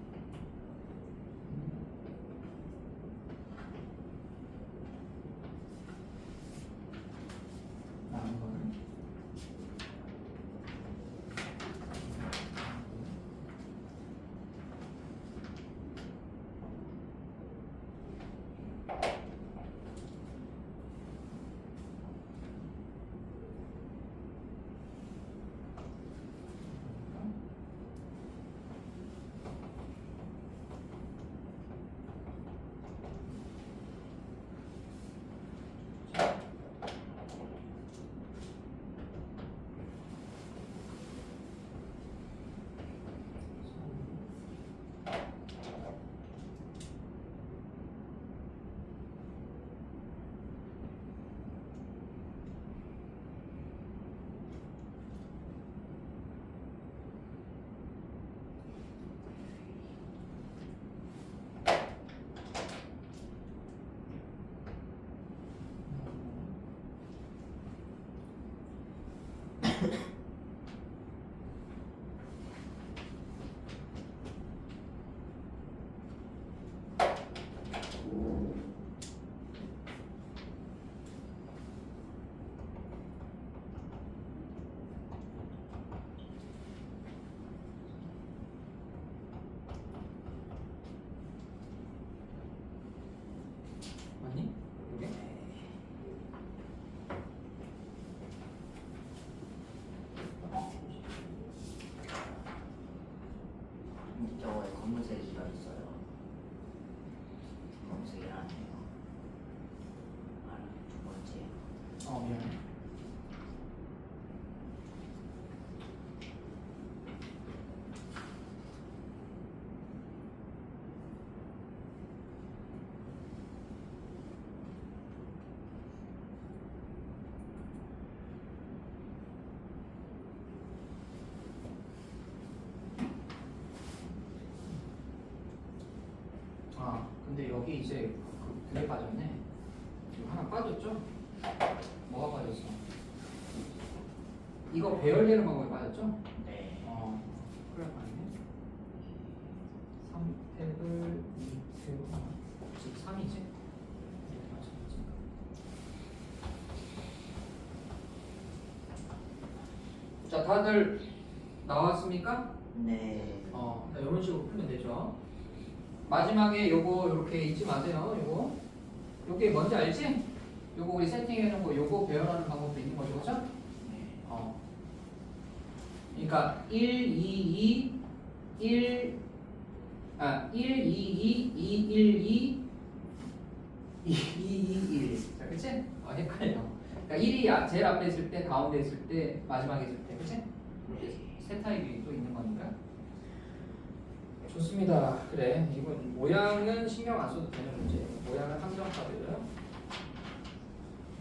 미안해. 아, 근데 여기 이제 그게 빠졌네. 지금 하나 빠졌죠? 뭐가 빠졌어? 이거 배열되는 방법이 빠졌죠? 네. 그래 맞네. 3탭을 2탭 즉 3이지? 자, 다들 나왔습니까? 네. 이런 식으로 풀면 되죠. 마지막에 요거 이렇게 잊지 마세요. 요게 뭔지 알지? 요거 우리 세팅해 놓은 거 요거 배열하는 방법도 있는 거죠, 그죠? 네. 그러니까 1, 2, 2, 1, 1, 2, 2, 2, 1, 2, 2, 2, 1. 자, 그치? 헷갈려. 그러니까 1이 제일 앞에 있을 때, 가운데 있을 때, 마지막에 있을 때, 그치? 이렇게 세 타입이 또 있는 거니까. 좋습니다. 그래. 이건 모양은 신경 안 써도 되는 문제예요. 모양은 함정카드.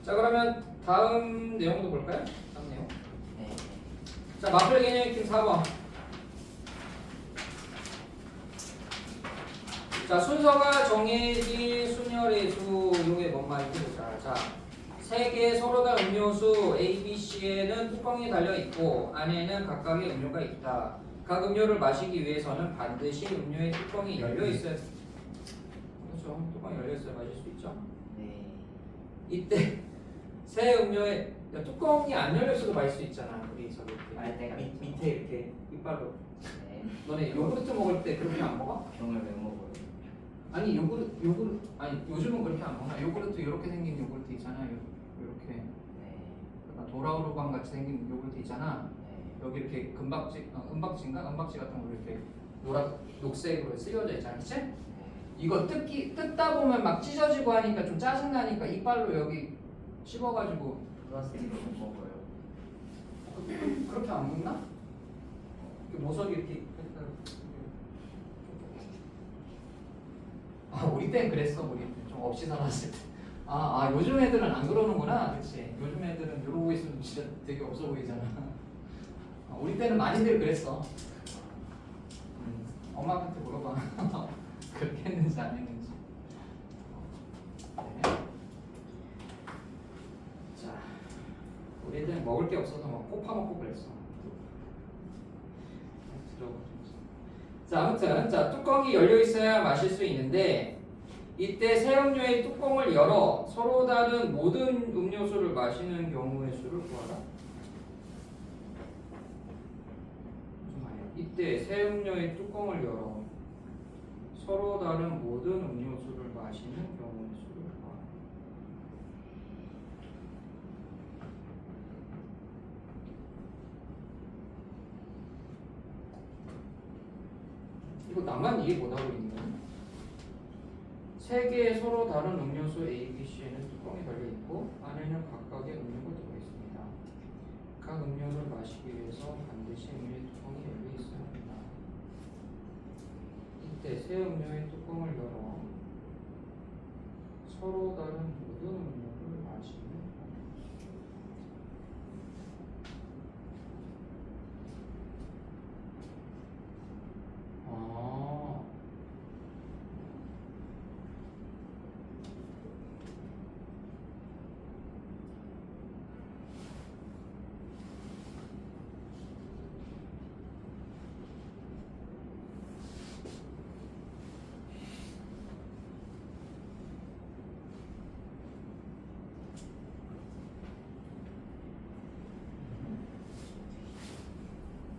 자, 그러면 다음 내용도 볼까요? 다음 내용. 네. 자, 마플 개념 익힘 4번. 자, 순서가 정해진 순열의 수, 요게 뭔 말인지 보자. 자, 세 개의 서로 다른 음료수 A, B, C에는 뚜껑이 달려 있고 안에는 각각의 음료가 있다. 각 음료를 마시기 위해서는 반드시 음료의 뚜껑이 열려 있어야. 그렇죠. 뚜껑이 열려 있어야 마실 수 있죠. 네. 이때 새 음료에 뚜껑이 안 열려 있어도 마실 수 있잖아. 우리 저기 이렇게 빨대가 있죠. 밑에 이렇게 이빨로. 네. 너네 요구르트 먹을 때 그렇게 안 먹어? 병을 왜 먹어요? 아니 요구르트 아니 요즘은 그렇게 안 먹나? 요구르트 이렇게 생긴 요구르트 있잖아. 이렇게 네. 약간 도라우르광 같이 생긴 요구르트 있잖아. 네. 여기 이렇게 은박지인가? 은박지 같은 거 이렇게 녹색으로 쓰여져 있잖아, 그치? 네. 이거 뜯다 보면 막 찢어지고 하니까 좀 짜증 나니까 이빨로 여기 씹어가지고 플라스틱으로 못 먹어요. 그렇게 안 먹나? 이렇게 모서리 이렇게 우리 땐 그랬어. 우리 좀 없이 살았을 때. 요즘 애들은 안 그러는구나. 그렇지. 요즘 애들은 이러고 있으면 진짜 되게 없어 보이잖아. 우리 때는 많이들 그랬어. 엄마한테 물어봐. 그렇게 했는지 안 했는지. 네. 자, 우리는 먹을 게 없어서 막 꼬파먹고 그랬어. 자, 아무튼 뚜껑이 열려 있어야 마실 수 있는데 이때 새 음료의 뚜껑을 열어 서로 다른 모든 음료수를 마시는 경우의 수를 구하라. 무슨 말이야? 이때 새 음료의 뚜껑을 열어 서로 다른 모든 음료수를 마시는 경우의 수를 구하라. 이거 나만 이해 못하고 있는 거야? 세 개의 서로 다른 음료수 A, B, C에는 뚜껑이 달려있고 안에는 각각의 음료가 들어있습니다. 각 음료를 마시기 위해서 반드시 음료의 뚜껑이 열려 있어야 합니다. 이때 새 음료의 뚜껑을 열어 서로 다른 모든 음료를 마시는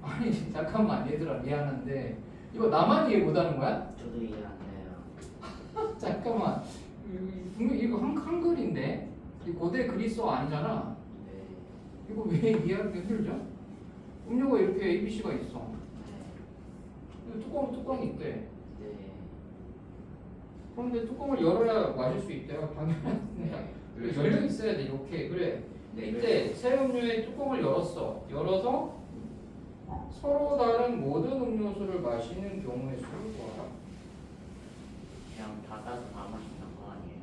아니 잠깐만 얘들아 미안한데 이거 나만 이해 못하는 거야? 저도 이해 안 돼요. 잠깐만 분명 이거 한글인데 이 고대 그리스어 아니잖아. 네. 이거 왜 이해하기 힘들죠? 음료가 이렇게 ABC가 있어. 네. 뚜껑이 있대. 네. 그런데 뚜껑을 열어야 마실 수 있대요. 당연한데 네. 열려 있어야 돼. 이렇게 그래. 이때 새 음료의 뚜껑을 열었어. 열어서 서로 다른 모든 음료수를 마시는 경우의 수를 구하라. 그냥 다 따서 다 마신다는 거 아니에요?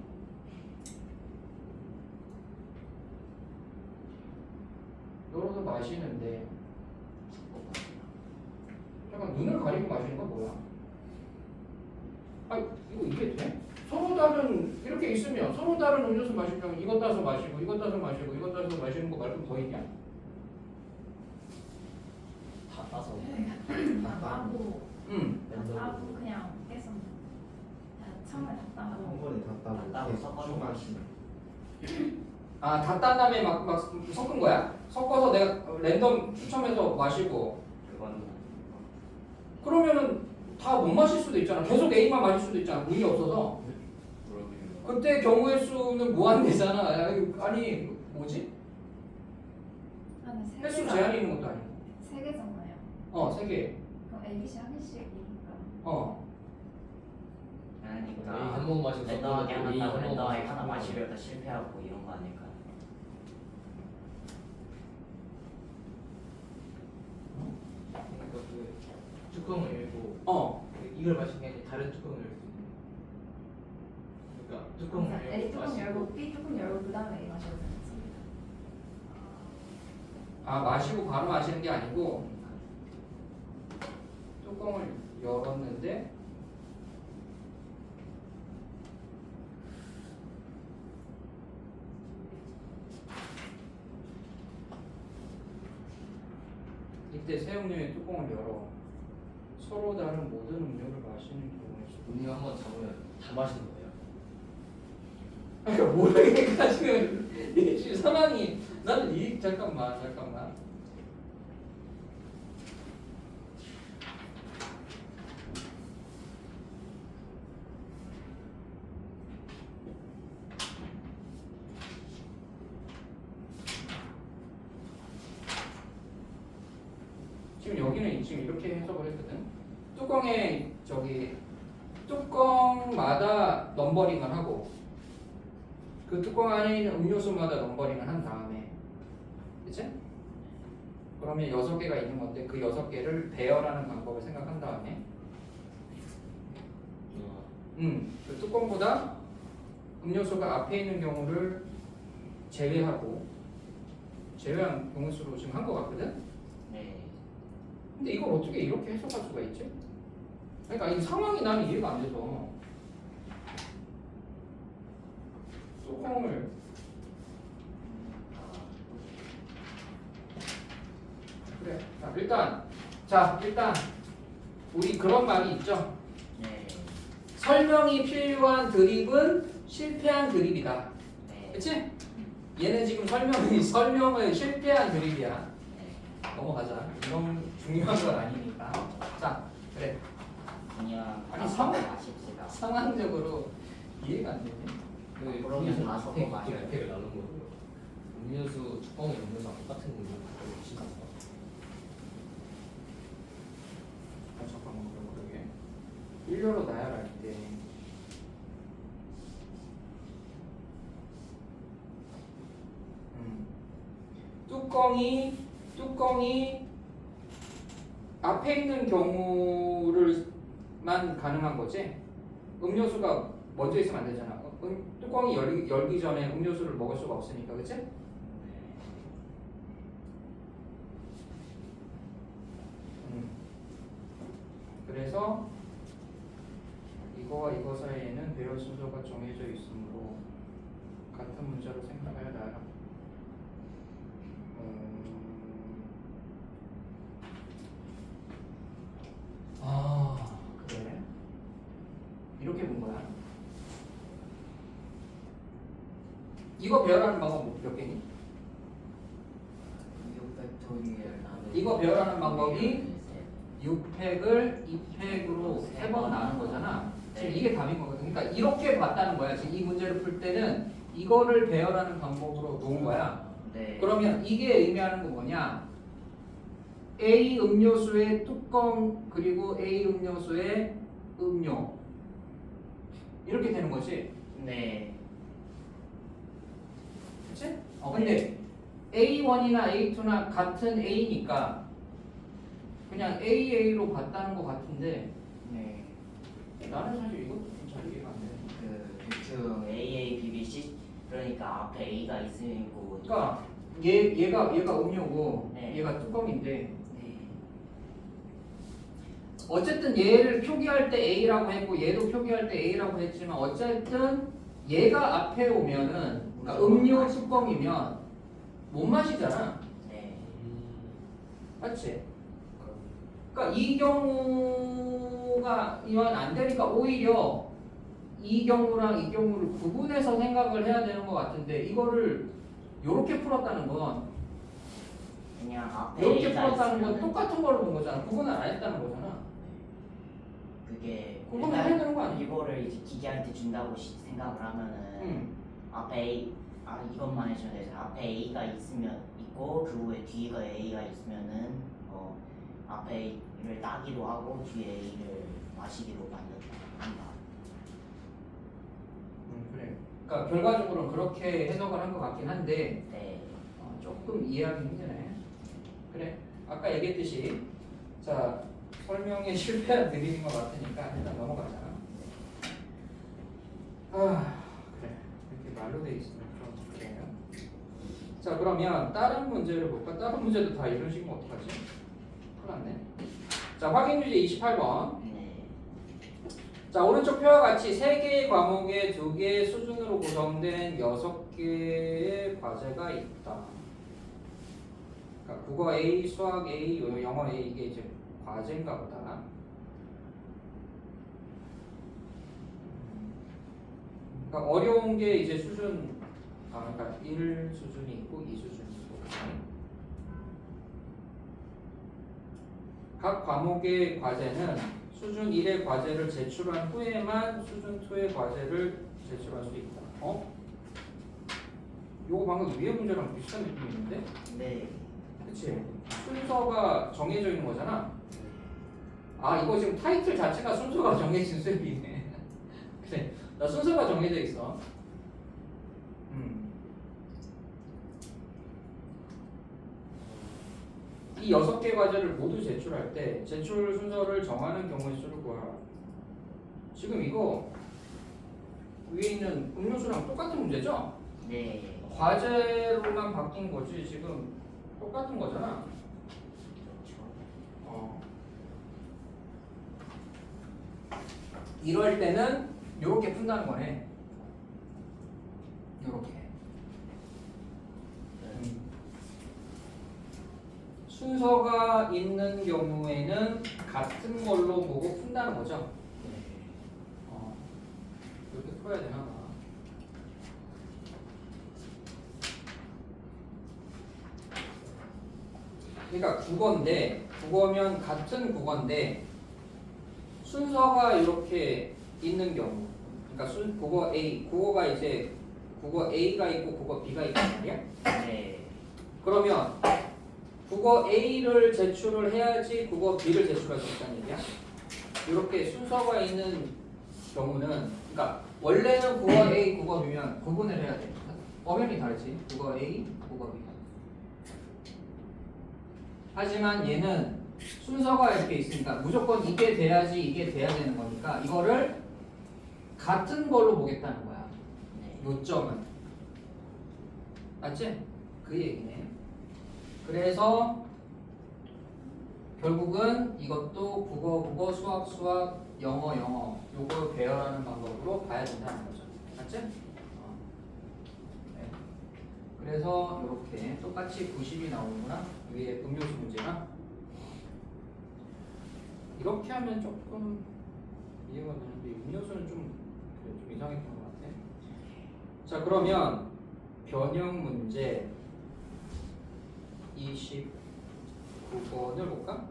열어서 마시는데 섞어 마시나? 잠깐 눈을 가리고 마시는 건 뭐야? 아 이거 이게 돼? 서로 다른 이렇게 있으면 서로 다른 음료수 마시면 이것 따서 마시고 이것 따서 마시고 이것 따서 마시는 거 말고 더 있냐? 다 따서 나도 응. 나도 그냥 계속 처음에 한 답답하고 번에 다 다 따로 계속 섞어서 쭉 마시는. 아, 다 딴 다음에 막 섞은 거야? 섞어서 내가 랜덤 추첨해서 마시고 그건 그러면은 다 못 마실 수도 있잖아. 계속 A만 마실 수도 있잖아. 운이 없어서. 모르겠네요. 그때 경우의 수는 무한대잖아. 아니 뭐지? 나는 횟수 제한이 있는 것도 아니고. 3개잖아요. 3개. 그럼 ABC 한 개씩이니까. 그러니까 A 한 번 마시고 랜덤하게 섞고, 하나 A 따고 한번 랜덤하게 마시고 하나 섞고. 마시려다 실패하고 이런 거 아닐까? 그러니까 그 뚜껑을 열고 이걸 마신 게 아니라 다른 뚜껑을 열 수 있는. 그러니까 뚜껑을 그러니까 A 열고 뚜껑 열고 마시고 B 뚜껑 열고 그 다음에 A 마셔야 되는지. 아, 마시고 바로 마시는 게 아니고 뚜껑을 열었는데 이때 새 음료의 뚜껑을 열어 서로 다른 모든 음료를 마시는 경우의 수. 운이 한번 잡으면 다 마시는 거예요. 그러니까 모르겠가지고 이게 지금 상황이 나는 이 잠깐만 지금 여기는 지금 이렇게 해석을 했거든. 뚜껑에 뚜껑마다 넘버링을 하고 그 뚜껑 안에 있는 음료수마다 넘버링을 한 다음에 그치? 그러면 6개가 있는 건데 그 6개를 배열하는 방법을 생각한 다음에 그 뚜껑보다 음료수가 앞에 있는 경우를 제외한 경우 수로 지금 한 것 같거든? 네. 근데 이걸 어떻게 이렇게 해석할 수가 있지? 그러니까 이 상황이 나는 이해가 안 돼서 뚜껑을 그래. 일단 우리 그런 말이 있죠. 네. 설명이 필요한 드립은 실패한 드립이다. 네. 그치? 얘는 지금 설명을 실패한 드립이야. 네. 넘어가자. 이런 중요한 건 아니니까. 자, 그래. 그냥 아니, 다 상황- 마십시다. 상황적으로 이해가 안 되네. 그 그러면 음료수 다 섞어 마셔야 돼. 팩을 나눈 거고요. 음료수 뚜껑이 음료수랑 똑같은 걸로 시켰어. 잠깐만 그러게. 일렬로 나열할 때 뚜껑이 앞에 있는 경우를만 가능한 거지. 음료수가 먼저 있으면 안 되잖아. 뚜껑이 열기 전에 음료수를 먹을 수가 없으니까, 그치? 그래서 이거와 이거 사이에는 배열 순서가 정해져 있으므로 같은 문자로 생각하여 나라. 그래? 이렇게 본 거야. 이거 배열하는 방법 몇 개니? 6팩토리얼 나누기 이거 배열하는 방법이 6팩을 2팩으로 3번 나눈 거잖아. 지금 네. 이게 답인 거거든. 그러니까 이렇게 봤다는 거야. 지금 이 문제를 풀 때는 이거를 배열하는 방법으로 놓은 거야. 네. 그러면 이게 의미하는 건 뭐냐? A 음료수의 뚜껑 그리고 A 음료수의 음료 이렇게 되는 거지. 네. 그치? 근데 A1이나 A2나 같은 A니까 그냥 AA로 봤다는 것 같은데 네. 나는 사실 이것도 잘 이해가 안 돼. 그 대충 AA, BB, C 그러니까 앞에 A가 있고. 그러니까 얘가 음료고 네. 얘가 뚜껑인데 네. 어쨌든 얘를 표기할 때 A라고 했고 얘도 표기할 때 A라고 했지만 어쨌든 얘가 앞에 오면은 그러니까 음료 뚜껑이면 못 마시잖아. 네. 맞지? 그러니까 이 경우가 이만 안 되니까 오히려 이 경우랑 이 경우를 구분해서 생각을 해야 되는 것 같은데 이거를 요렇게 풀었다는 건 그냥 앞에 이렇게 A가 풀었다는 건 있으면은 똑같은 걸로 본 거잖아. 구분을 안 했다는 거잖아. 그게 구분을 일단 해야 되는 거 아니야? 이거를 이제 기계한테 준다고 생각을 하면은 앞에 A 이것만 해주면 되죠. 앞에 A가 있고 그 후에 뒤가 A가 있으면은 앞에 A를 따기로 하고 뒤에 A를 마시기로 한다. 그래. 그러니까 결과적으로는 그렇게 해석을 한 것 같긴 한데 네. 조금 이해하기 힘드네. 그래. 아까 얘기했듯이 자 설명에 실패한 드림인 것 같으니까 일단 넘어가자. 그래. 이렇게 말로 돼 있으면 좀 그래요. 자 그러면 다른 문제를 볼까? 다른 문제도 다 이런 식이면 어떡하지? 큰일 났네. 자 확인 유제 28번. 네. 자 오른쪽 표와 같이 3개의 과목에 2개의 수준으로 구성된 6개의 과제가 있다. 그러니까 국어 A, 수학 A, 영어 A 이게 이제 과제인가 보다. 그러니까 어려운 게 이제 수준 그러니까 1 수준이 있고 2 수준이 있고 각 과목의 과제는 수준 1의 과제를 제출한 후에만 수준 2의 과제를 제출할 수 있다. 요거 방금 위에 문제랑 비슷한 느낌이 있는데? 네. 그치? 순서가 정해져 있는 거잖아? 이거 지금 타이틀 자체가 순서가 정해진 수업이네. 그래, 나 순서가 정해져 있어. 이 6개 과제를 모두 제출할 때 제출 순서를 정하는 경우의 수를 구하라. 지금 이거 위에 있는 음료수랑 똑같은 문제죠? 네. 과제로만 바뀐 거지 지금 똑같은 거잖아. 그렇죠. 이럴 때는 이렇게 푼다는 거네. 이렇게. 순서가 있는 경우에는 같은 걸로 보고 푼다는 거죠. 이렇게 풀어야 되나 봐. 그러니까 국어면 같은 국어인데 순서가 이렇게 있는 경우, 그러니까 국어가 이제 국어 A가 있고 국어 B가 있단 말이야. 네. 그러면 국어 A를 제출을 해야지 국어 B를 제출할 수 있다는 얘기야. 이렇게 순서가 있는 경우는, 그러니까 원래는 국어 A, 국어 B면 구분을 해야 돼. 엄연히 다르지. 국어 A, 국어 B. 하지만 얘는 순서가 이렇게 있으니까 무조건 이게 돼야지 이게 돼야 되는 거니까 이거를 같은 걸로 보겠다는 거야. 네. 요점은. 맞지? 그 얘기네. 그래서 결국은 이것도 국어, 수학, 영어 요걸 배열하는 방법으로 봐야 된다는 거죠. 맞지? 네. 그래서 이렇게 똑같이 90이 나오는구나. 위에 음료수 문제나 이렇게 하면 조금 이해가 되는데 음료수는 좀 이상했던 것 같아. 자 그러면 변형 문제 29번을 볼까?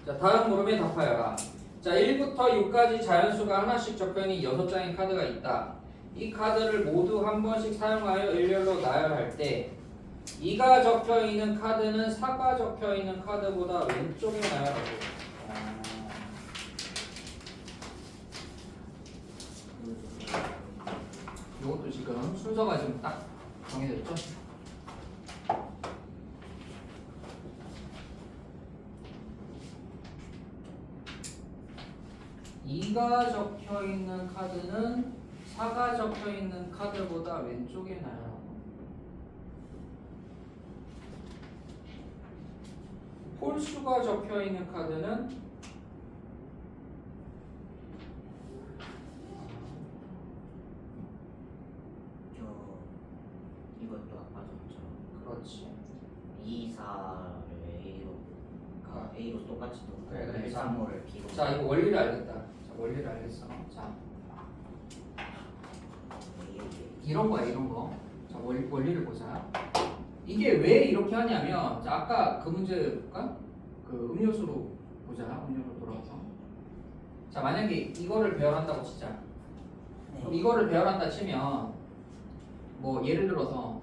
자 다음 물음에 답하여라. 자 1부터 6까지 자연수가 하나씩 적혀있는 6장의 카드가 있다. 이 카드를 모두 한 번씩 사용하여 일렬로 나열할 때 2가 적혀있는 카드는 4가 적혀있는 카드보다 왼쪽에 나열하고. 이것도 지금 순서가 지금 딱 정해졌죠? 이가 적혀 있는 카드는 4가 적혀 있는 카드보다 왼쪽에 나요. 홀수가 적혀 있는 카드는 저 이것도 아까 전처럼 그렇지. 2, 4를 A로 A로 똑같이 놓고 그래, 그래. 1, 3호를 B로. 자, 이거 원리를 알겠다. 자, 원리를 알겠어. 자, 이런 거야, 이런 거. 자, 원리를 보자. 이게 왜 이렇게 하냐면, 자, 아까 그 문제 볼까? 그 음료수로 보자. 음료로 돌아가서. 자, 만약에 이거를 배열한다고 치자. 그럼 이거를 배열한다 치면, 뭐 예를 들어서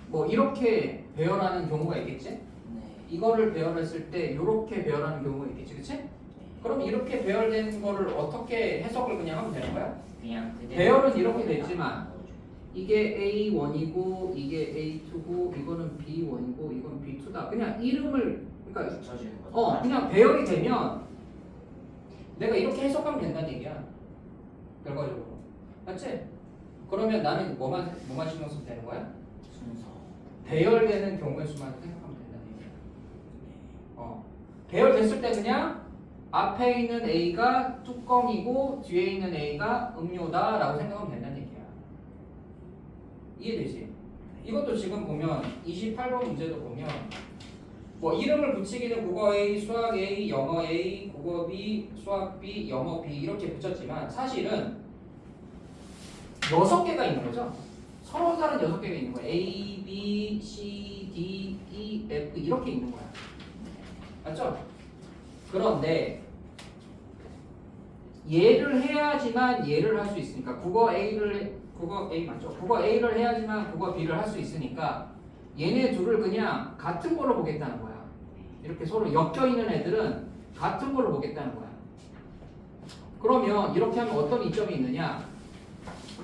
뭐 이렇게 배열하는 경우가 있겠지? 네. 이거를 배열했을 때 이렇게 배열하는 경우가 있겠지, 그치? 그럼 이렇게 배열된 거를 어떻게 해석을 그냥 하면 되는 거야? 그냥 그대로 배열은 이렇게 되지만 이게 A1이고 이게 A2고 이거는 B1이고 이건 B2다. 그냥 이름을 그러니까 붙여주는 거죠. 그냥 배열이 되면 내가 이렇게 해석하면 된다는 얘기야. 결과적으로. 맞지? 그러면 나는 뭐만 신경 쓰면 되는 거야? 순서. 배열되는 경우의 수만 생각하면 된다는 얘기야. 배열됐을 때 그냥 앞에 있는 A가 뚜껑이고 뒤에 있는 A가 음료다라고 생각하면 된다는 얘기야. 이해되지? 이것도 지금 보면 28번 문제도 보면 뭐 이름을 붙이기는 국어 A, 수학 A, 영어 A, 국어 B, 수학 B, 영어 B 이렇게 붙였지만 사실은 6개가 있는 거죠. 서로 다른 6개가 있는 거야. A, B, C, D, E, F 이렇게 있는 거야. 맞죠? 그런데 얘를 해야지만 얘를 할 수 있으니까 국어 A 맞죠? 국어 A를 해야지만 국어 B를 할 수 있으니까 얘네 둘을 그냥 같은 걸로 보겠다는 거야. 이렇게 서로 엮여 있는 애들은 같은 걸로 보겠다는 거야. 그러면 이렇게 하면 어떤 이점이 있느냐?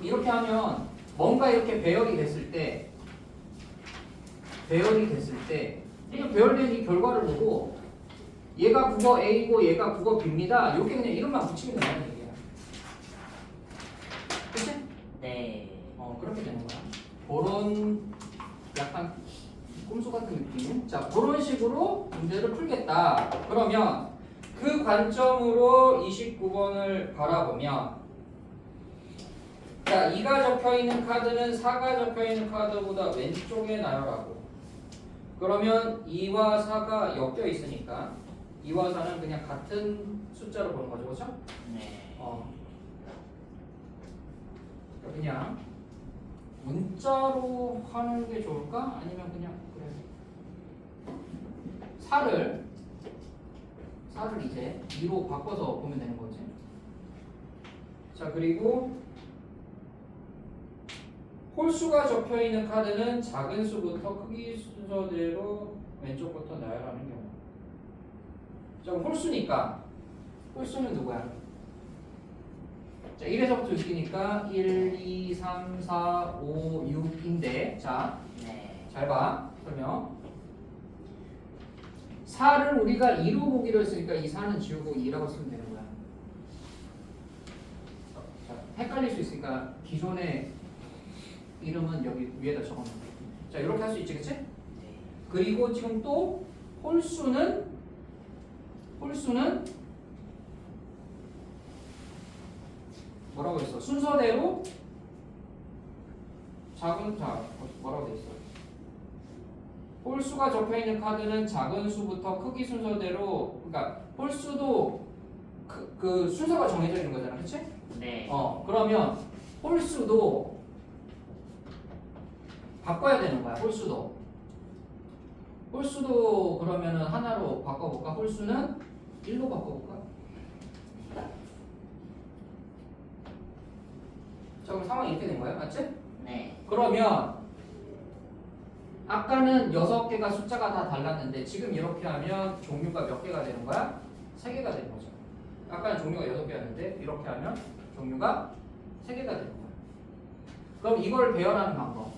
이렇게 하면 뭔가 이렇게 배열이 됐을 때 그냥 배열된 이 결과를 보고 얘가 국어 A고 얘가 국어 B입니다. 이렇게 그냥 이름만 붙이면 된다는 얘기야. 그치? 네. 그렇게 되는 거야. 그런 약간 꼼수 같은 느낌. 자, 그런 식으로 문제를 풀겠다. 그러면 그 관점으로 29번을 바라보면 자, 2가 적혀있는 카드는 4가 적혀있는 카드보다 왼쪽에 나열하고 그러면 2와 4가 엮여 있으니까 2와 4는 그냥 같은 숫자로 보는 거죠. 그렇죠? 네. 그냥 문자로 하는 게 좋을까? 아니면 그냥 그래 4를 이제 2로 바꿔서 보면 되는 거지. 자, 그리고 홀수가 적혀 있는 카드는 작은 수부터 크기 순서대로 왼쪽부터 나열하는 경우. 자, 홀수니까 홀수는 누구야? 자, 1에서부터 6이니까 1, 2, 3, 4, 5, 6인데 자, 네. 잘 봐. 그러면 4를 우리가 2로 보기로 했으니까 이 4는 지우고 2라고 쓰면 되는 거야. 자, 헷갈릴 수 있으니까 기존의 이름은 여기 위에다 적어놓는 거야. 자, 이렇게 할 수 있지, 그치? 네. 그리고 지금 또 홀수는 뭐라고 했어? 순서대로 뭐라고 돼 있어? 홀수가 적혀 있는 카드는 작은 수부터 크기 순서대로 그러니까 홀수도 그 순서가 정해져 있는 거잖아, 그렇지? 네. 그러면 홀수도 바꿔야 되는 거야. 홀수도 그러면은 하나로 바꿔볼까? 홀수는 1로 바꿔볼까? 자, 그럼 상황이 이렇게 된 거야, 맞지? 네. 그러면 아까는 6개가 숫자가 다 달랐는데 지금 이렇게 하면 종류가 몇 개가 되는 거야? 3개가 되는 거죠. 아까는 종류가 6개였는데 이렇게 하면 종류가 3개가 되는 거야. 그럼 이걸 배열하는 방법.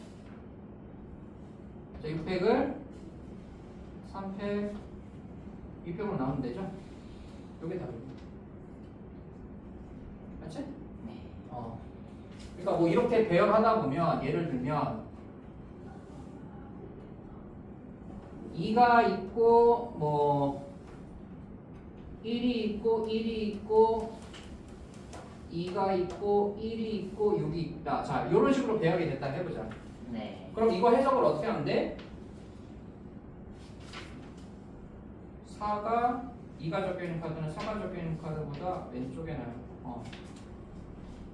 자, 6팩을 3팩, 2팩으로 나누면 되죠? 이게 답입니다. 맞지? 네. 그러니까 뭐 이렇게 배열하다 보면 예를 들면 2가 있고 뭐 1이 있고 1이 있고 2가 있고 1이 있고 6이 있다. 자, 이런 식으로 배열이 됐다 해보자. 네. 그럼 이거 해석을 어떻게 하면 돼? 4가 2가 적혀있는 카드는 4가 적혀있는 카드보다 왼쪽에 나요.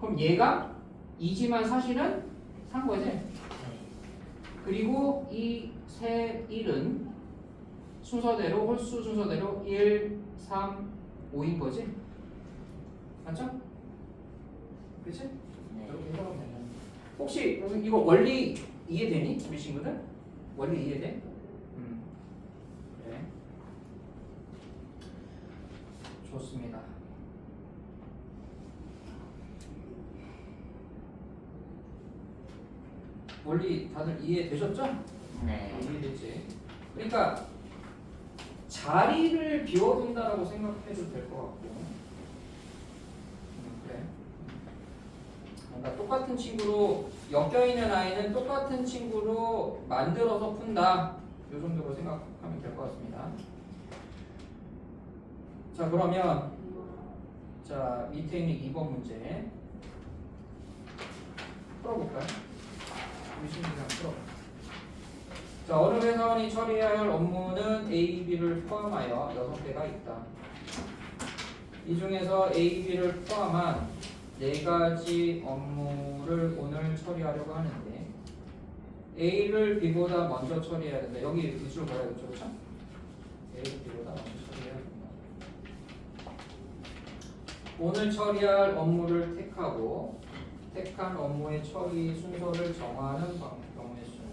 그럼 얘가 2지만 사실은 3 거지? 네. 그리고 이 세 1은 순서대로 홀수 순서대로 1, 3, 5인 거지? 맞죠? 그치? 네. 이렇게 해석하면 된다. 혹시 이거 원리 이해되니? 우리 친구들? 원리 이해돼? 그래. 좋습니다. 원리 다들 이해되셨죠? 네. 이해됐지? 그러니까 자리를 비워둔다라고 생각해도 될 것 같고 그래. 그러니까 똑같은 친구로 엮여있는 아이는 똑같은 친구로 만들어서 푼다 이 정도로 생각하면 될 것 같습니다. 자, 그러면 자 밑에 있는 2번 문제 풀어볼까요? 우리 친구들이랑 풀어볼까요? 자, 어느 회사원이 처리해야 할 업무는 A, B를 포함하여 6개가 있다. 이 중에서 A, B를 포함한 4가지 업무를 오늘 처리하려고 하는데 A를 B보다 먼저 처리해야 된다. 여기 밑줄 뭐라 그랬죠? 그렇죠? A를 B보다 먼저 처리해야 된다. 오늘 처리할 업무를 택하고 택한 업무의 처리 순서를 정하는 경우의 수는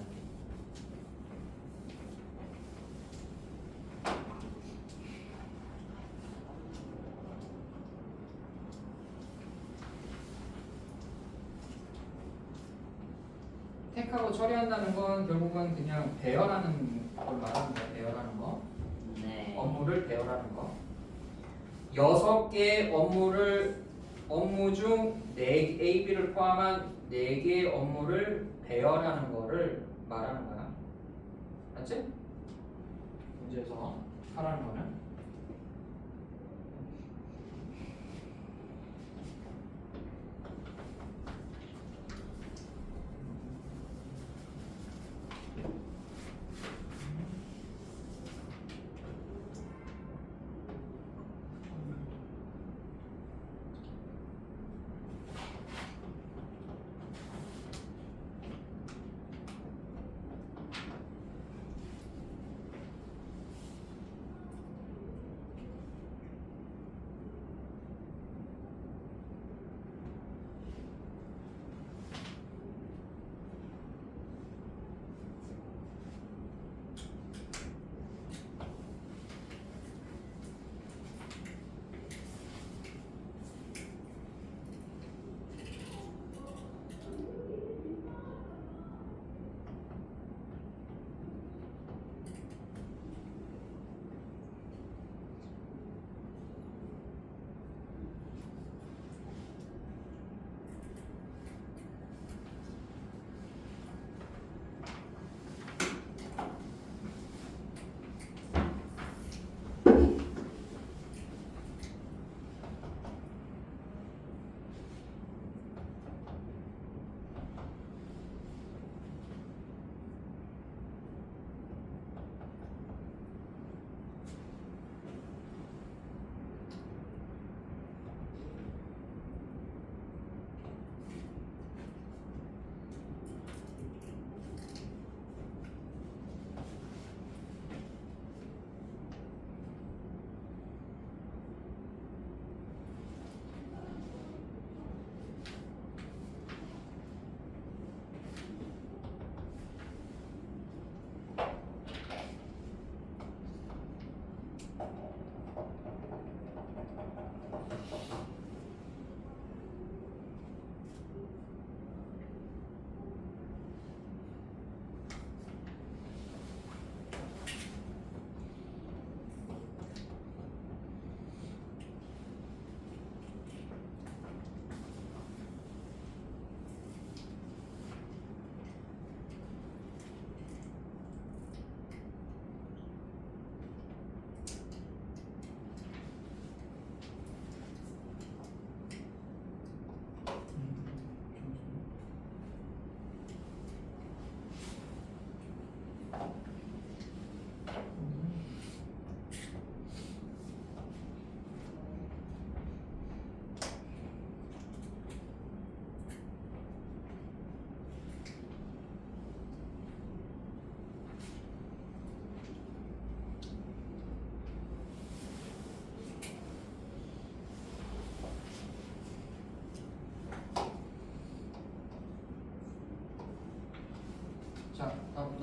택하고 처리한다는 건 결국은 그냥 배열하는 걸 말하는 거야. 배열하는 거. 네. 업무를 배열하는 거. 6개의 업무 중 A, B를 포함한 4개의 업무를 배열하는 거를 말하는 거야. 맞지? 문제에서 하라는 거는.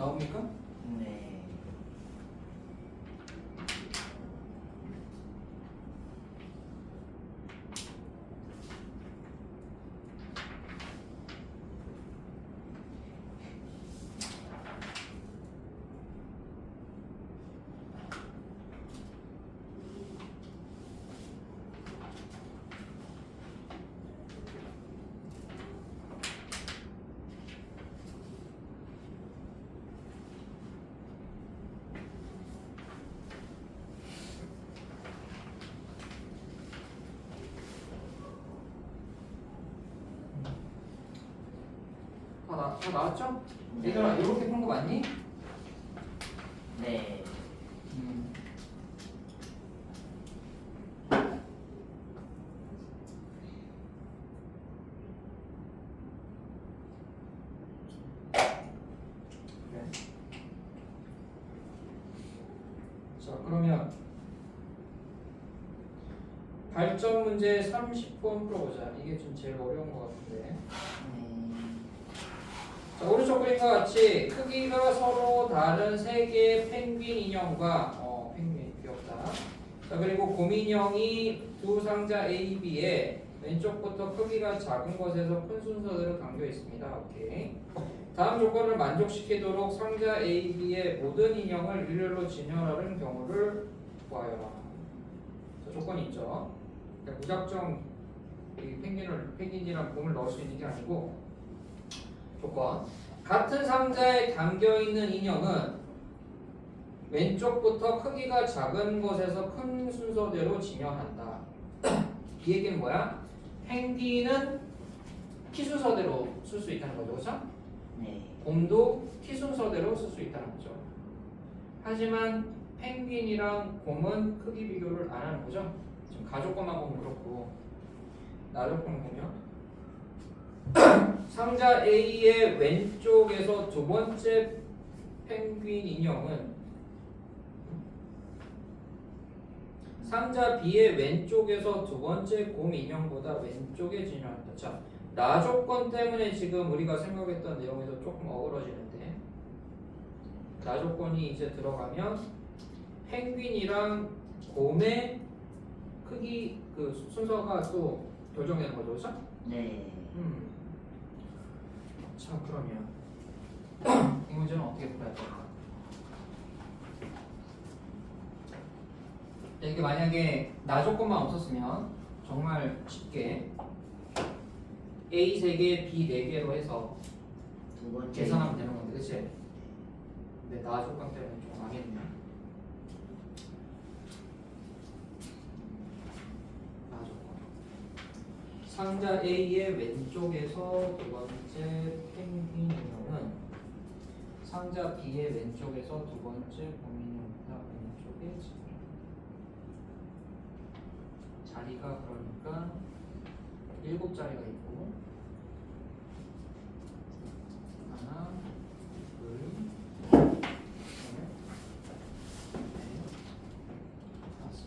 나옵니까? 네. 다 나왔죠? 얘들아 이렇게 푼 거 맞니? 네. 네. 자 그러면 발전 문제 30번 풀어보자. 이게 좀 제일 어려운 것 같은데. 자, 오른쪽 그림과 같이 크기가 서로 다른 세 개의 펭귄 인형과 펭귄 귀엽다. 자 그리고 곰인형이 두 상자 A, B에 왼쪽부터 크기가 작은 것에서 큰 순서대로 담겨 있습니다. 오케이. 다음 조건을 만족시키도록 상자 A, B의 모든 인형을 일렬로 진열하는 경우를 보아요. 자, 조건이 있죠. 그러니까 무작정 이 펭귄이랑 곰을 넣을 수 있는 게 아니고 조건. 같은 상자에 담겨 있는 인형은 왼쪽부터 크기가 작은 것에서 큰 순서대로 진열한다. 이 얘기는 뭐야? 펭귄은 키 순서대로 쓸 수 있다는 거죠, 그렇죠? 네. 곰도 키 순서대로 쓸 수 있다는 거죠. 하지만 펭귄이랑 곰은 크기 비교를 안 하는 거죠. 지금 가족권만 보면 그렇고 나족권 보면 상자 A의 왼쪽에서 두 번째 펭귄 인형은 상자 B의 왼쪽에서 두 번째 곰 인형보다 왼쪽에 진열한다. 자, 나조건 때문에 지금 우리가 생각했던 내용에서 조금 어그러지는데 나조건이 이제 들어가면 펭귄이랑 곰의 크기 그 순서가 또 결정되는 거죠, 그렇죠? 네. 자 그러면 이 문제는 어떻게 풀어야 될까? 이게 만약에 나 조건만 없었으면 정말 쉽게 A 3개, B 4개로 해서 두 번째. 계산하면 되는 건데, 그치? 근데 나 조건 때문에 좀 망했네. 나 조건. 상자 A의 왼쪽에서 두 번째 펭귄 인형은 상자 B의 왼쪽에서 두 번째 곰인형보다 왼쪽에 자리가 그러니까 7자리가 있고 하나, 둘, 셋, 넷, 다섯,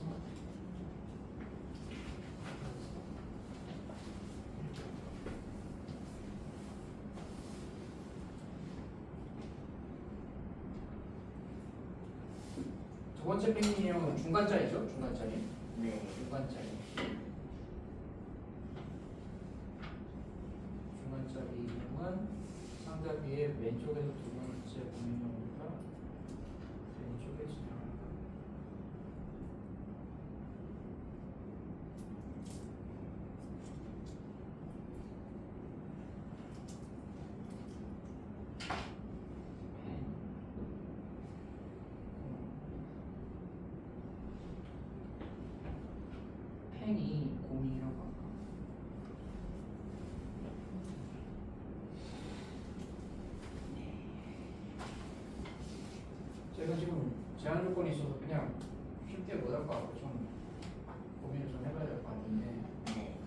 두 번째 펭귄 인형은 중간짜리죠? 중간짜리. 네. 중간짜리. 중간짜리 인형은 상자 B의 왼쪽에서 두 번째 곰인형보다 왼쪽에 진행한다. 펜이 곰이라고 할까? 제가 지금 제한 조건이 있어서 그냥 쉽게 못할 것 같고 좀 고민을 좀 해봐야 될 것 같은데 네.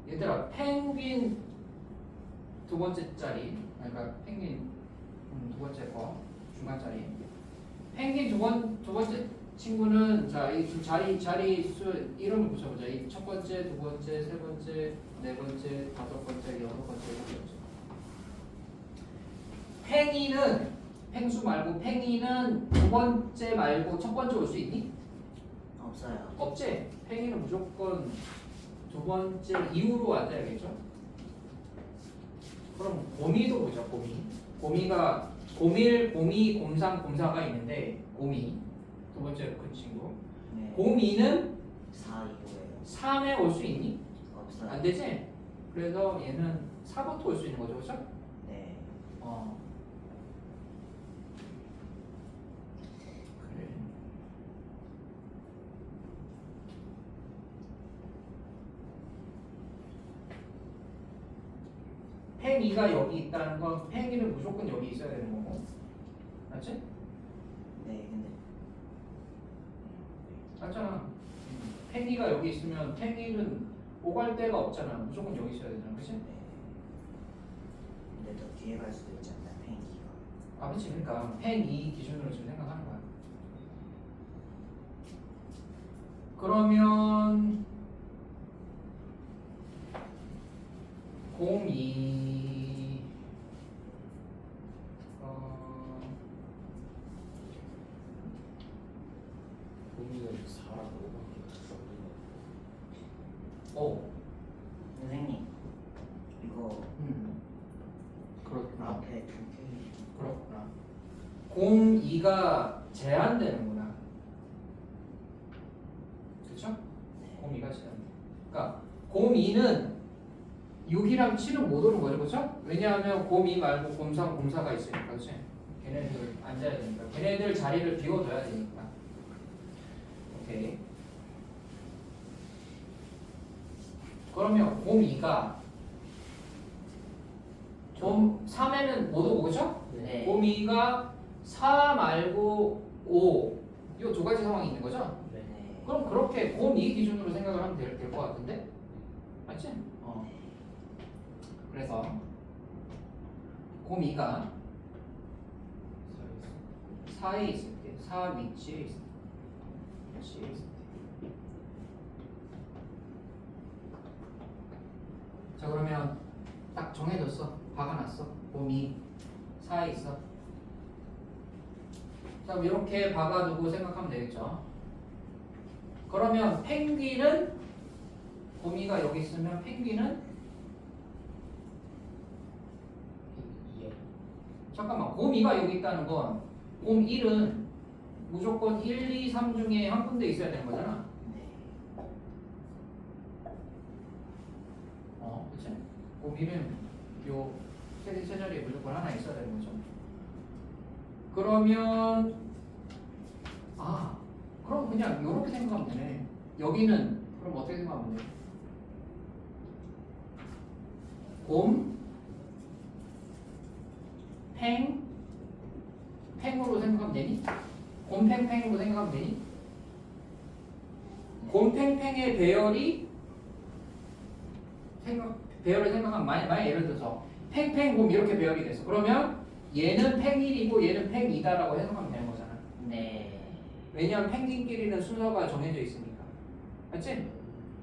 얘들아 펭귄 두 번째 짜리 그러니까 펭귄 두 번째 거 중간 짜리 펭귄 두 번째 친구는 자이 자리 수 이름을 붙여보자. 이 첫 번째, 두 번째, 세 번째, 네 번째, 다섯 번째, 여섯 번째, 일곱 번째. 팽이는 팽수 말고 팽이는 두 번째 말고 첫 번째 올 수 있니? 없어요. 없지. 팽이는 무조건 두 번째 이후로 앉아야겠죠. 그럼 곰이도 보자. 곰이가 곰일, 곰이, 곰삼, 곰사가 있는데 곰이 두 번째 큰 친구. 네. 곰이는 4, 2호예요. 3에 올 수 있니? 없어요. 안 되지? 그래서 얘는 4부터 올 수 있는 거죠, 그렇죠? 네. 그래. 팽이가 여기 있다는 건 팽이는 무조건 여기 있어야 되는 거고, 맞지? 네, 근데 맞잖아. 팽이가 여기 있으면 팽이는 오갈 데가 없잖아. 무조건 여기 있어야 되잖아, 그렇지? 네. 근데 더 뒤에 갈 수도 있잖아요. 팽기가. 아, 그렇지. 그러니까 팽이 기준으로 지금 생각하는 거야. 그러면 곰이 고민은 4랑 5밖에 오, 선생님, 이거 그렇구나. 앞에 두 개. 그렇구나. 곰2가 제한되는구나. 그쵸? 네. 곰2가 제한돼. 그러니까 곰2는 6이랑 7은 못 오는 거죠, 그쵸? 왜냐하면 곰2 말고 곰3, 곰4가 있으니까, 그치? 걔네들 앉아야 되니까. 걔네들 자리를 비워둬야 되니까. 오케이. 그러면 곰2가 곰 3에는 못 오고, 그쵸? 네. 곰이가 4 말고 5, 이 두 가지 상황이 있는 거죠? 네. 그럼 그렇게 곰이 기준으로 생각을 하면 될 것 같은데? 맞지? 그래서 곰이가 4에 있을 때, 4 위치에 있을 때, 위치에 있을 때. 자, 그러면 딱 정해졌어. 박아놨어. 곰이 4에 있어. 자, 그럼 이렇게 박아두고 생각하면 되겠죠. 그러면 펭귄은 곰이가 여기 있으면 펭귄은 잠깐만, 곰이가 여기 있다는 건 곰 1은 무조건 1, 2, 3 중에 한 군데 있어야 되는 거잖아. 네. 그치? 곰 1은 요 세 자리에 무조건 하나 있어야 되는 거죠. 그러면 그럼 그냥 이렇게 생각하면 되네. 여기는 그럼 어떻게 생각하면 돼? 곰, 팽으로 생각하면 되니? 곰팽팽으로 생각하면 되니? 곰팽팽의 배열이 배열을 생각하면 만약 예를 들어서 팽팽곰 이렇게 배열이 됐어. 그러면 얘는 팽1이고 얘는 팽2다라고 해석하면 되는 거잖아. 네. 왜냐하면 펭귄끼리는 순서가 정해져 있으니까. 맞지?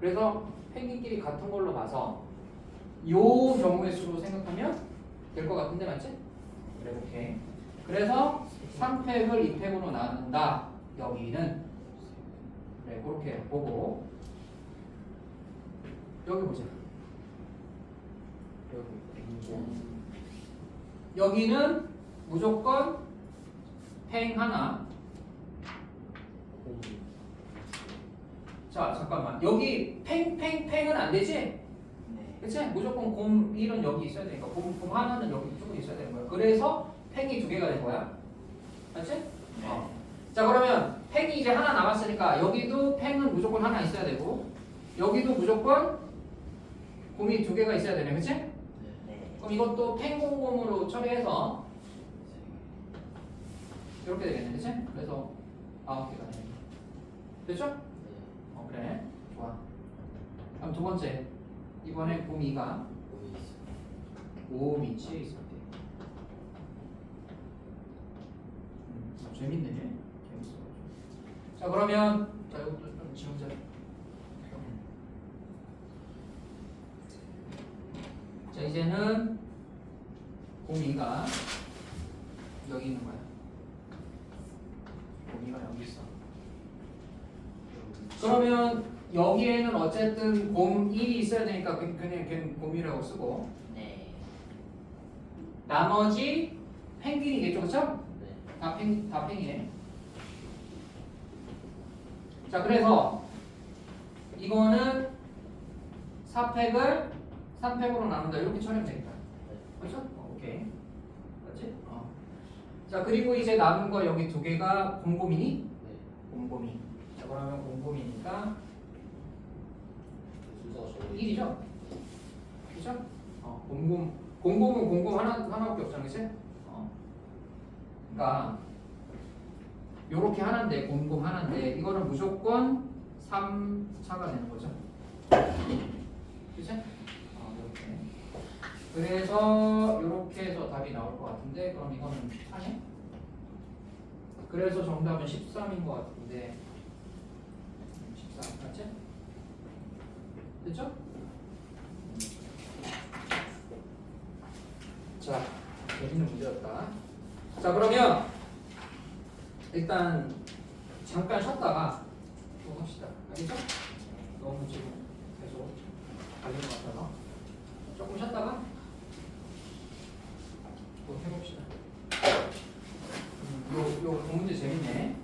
그래서 펭귄끼리 같은 걸로 봐서 요 경우의 수로 생각하면 될 것 같은데, 맞지? 그래, 오케이. 그래서 3팩을 2팩으로 나눈다. 여기는 그래, 그렇게 보고 여기 보자. 여기는 무조건 팽 하나. 자, 잠깐만. 여기 팽팽팽은 안 되지? 네. 그치? 무조건 곰 1은 여기 있어야 되니까 곰 하나는 여기 무조건 있어야 되는 거야. 그래서 팽이 두 개가 된 거야. 맞지? 네. 자, 그러면 팽이 이제 하나 남았으니까 여기도 팽은 무조건 하나 있어야 되고 여기도 무조건 곰이 두 개가 있어야 되네. 그치? 네. 그럼 이것도 팽곰곰으로 처리해서 이렇게 되겠네. 그치? 그래서 9개가 되네. 됐죠? 그래. 좋아. 그럼 두 번째. 이번에 곰이가 5 위치에 있을 때. 재밌네. 재밌어. 자 그러면 자 이것도 좀 지우자. 자 이제는 곰이가 여기 있는 거야. 곰이가 여기 있어. 그러면 여기에는 어쨌든 곰 1이 있어야 되니까 그냥 걔는 곰이라고 쓰고 네. 나머지 펭귄이겠죠, 그렇죠? 네. 다 펭귄이네. 자 그래서 이거는 4팩을 3팩으로 나눈다 이렇게 처리하면 되겠다. 그렇죠? 오케이. 맞지? 자 그리고 이제 남은 거 여기 두 개가 곰곰이니? 네. 곰곰이. 자 그러면 곰곰이니까 순서 저거 1이죠? 그죠? 곰곰은 곰곰 하나밖에 없잖아, 그치? 그러니까 요렇게 하나인데 곰곰 하나인데 이거는 무조건 3, 4가 되는 거죠. 그치? 이렇게. 그래서 이렇게 해서 답이 나올 것 같은데 그럼 이거는 4네? 그래서 정답은 13인 것 같은데 13 맞지? 됐죠? 자, 재밌는 문제였다. 자, 그러면 일단 잠깐 쉬었다가 또 합시다. 알겠죠? 너무 지금 계속 달린 것 같아서 조금 쉬었다가 또 해봅시다. 요 문제 재밌네.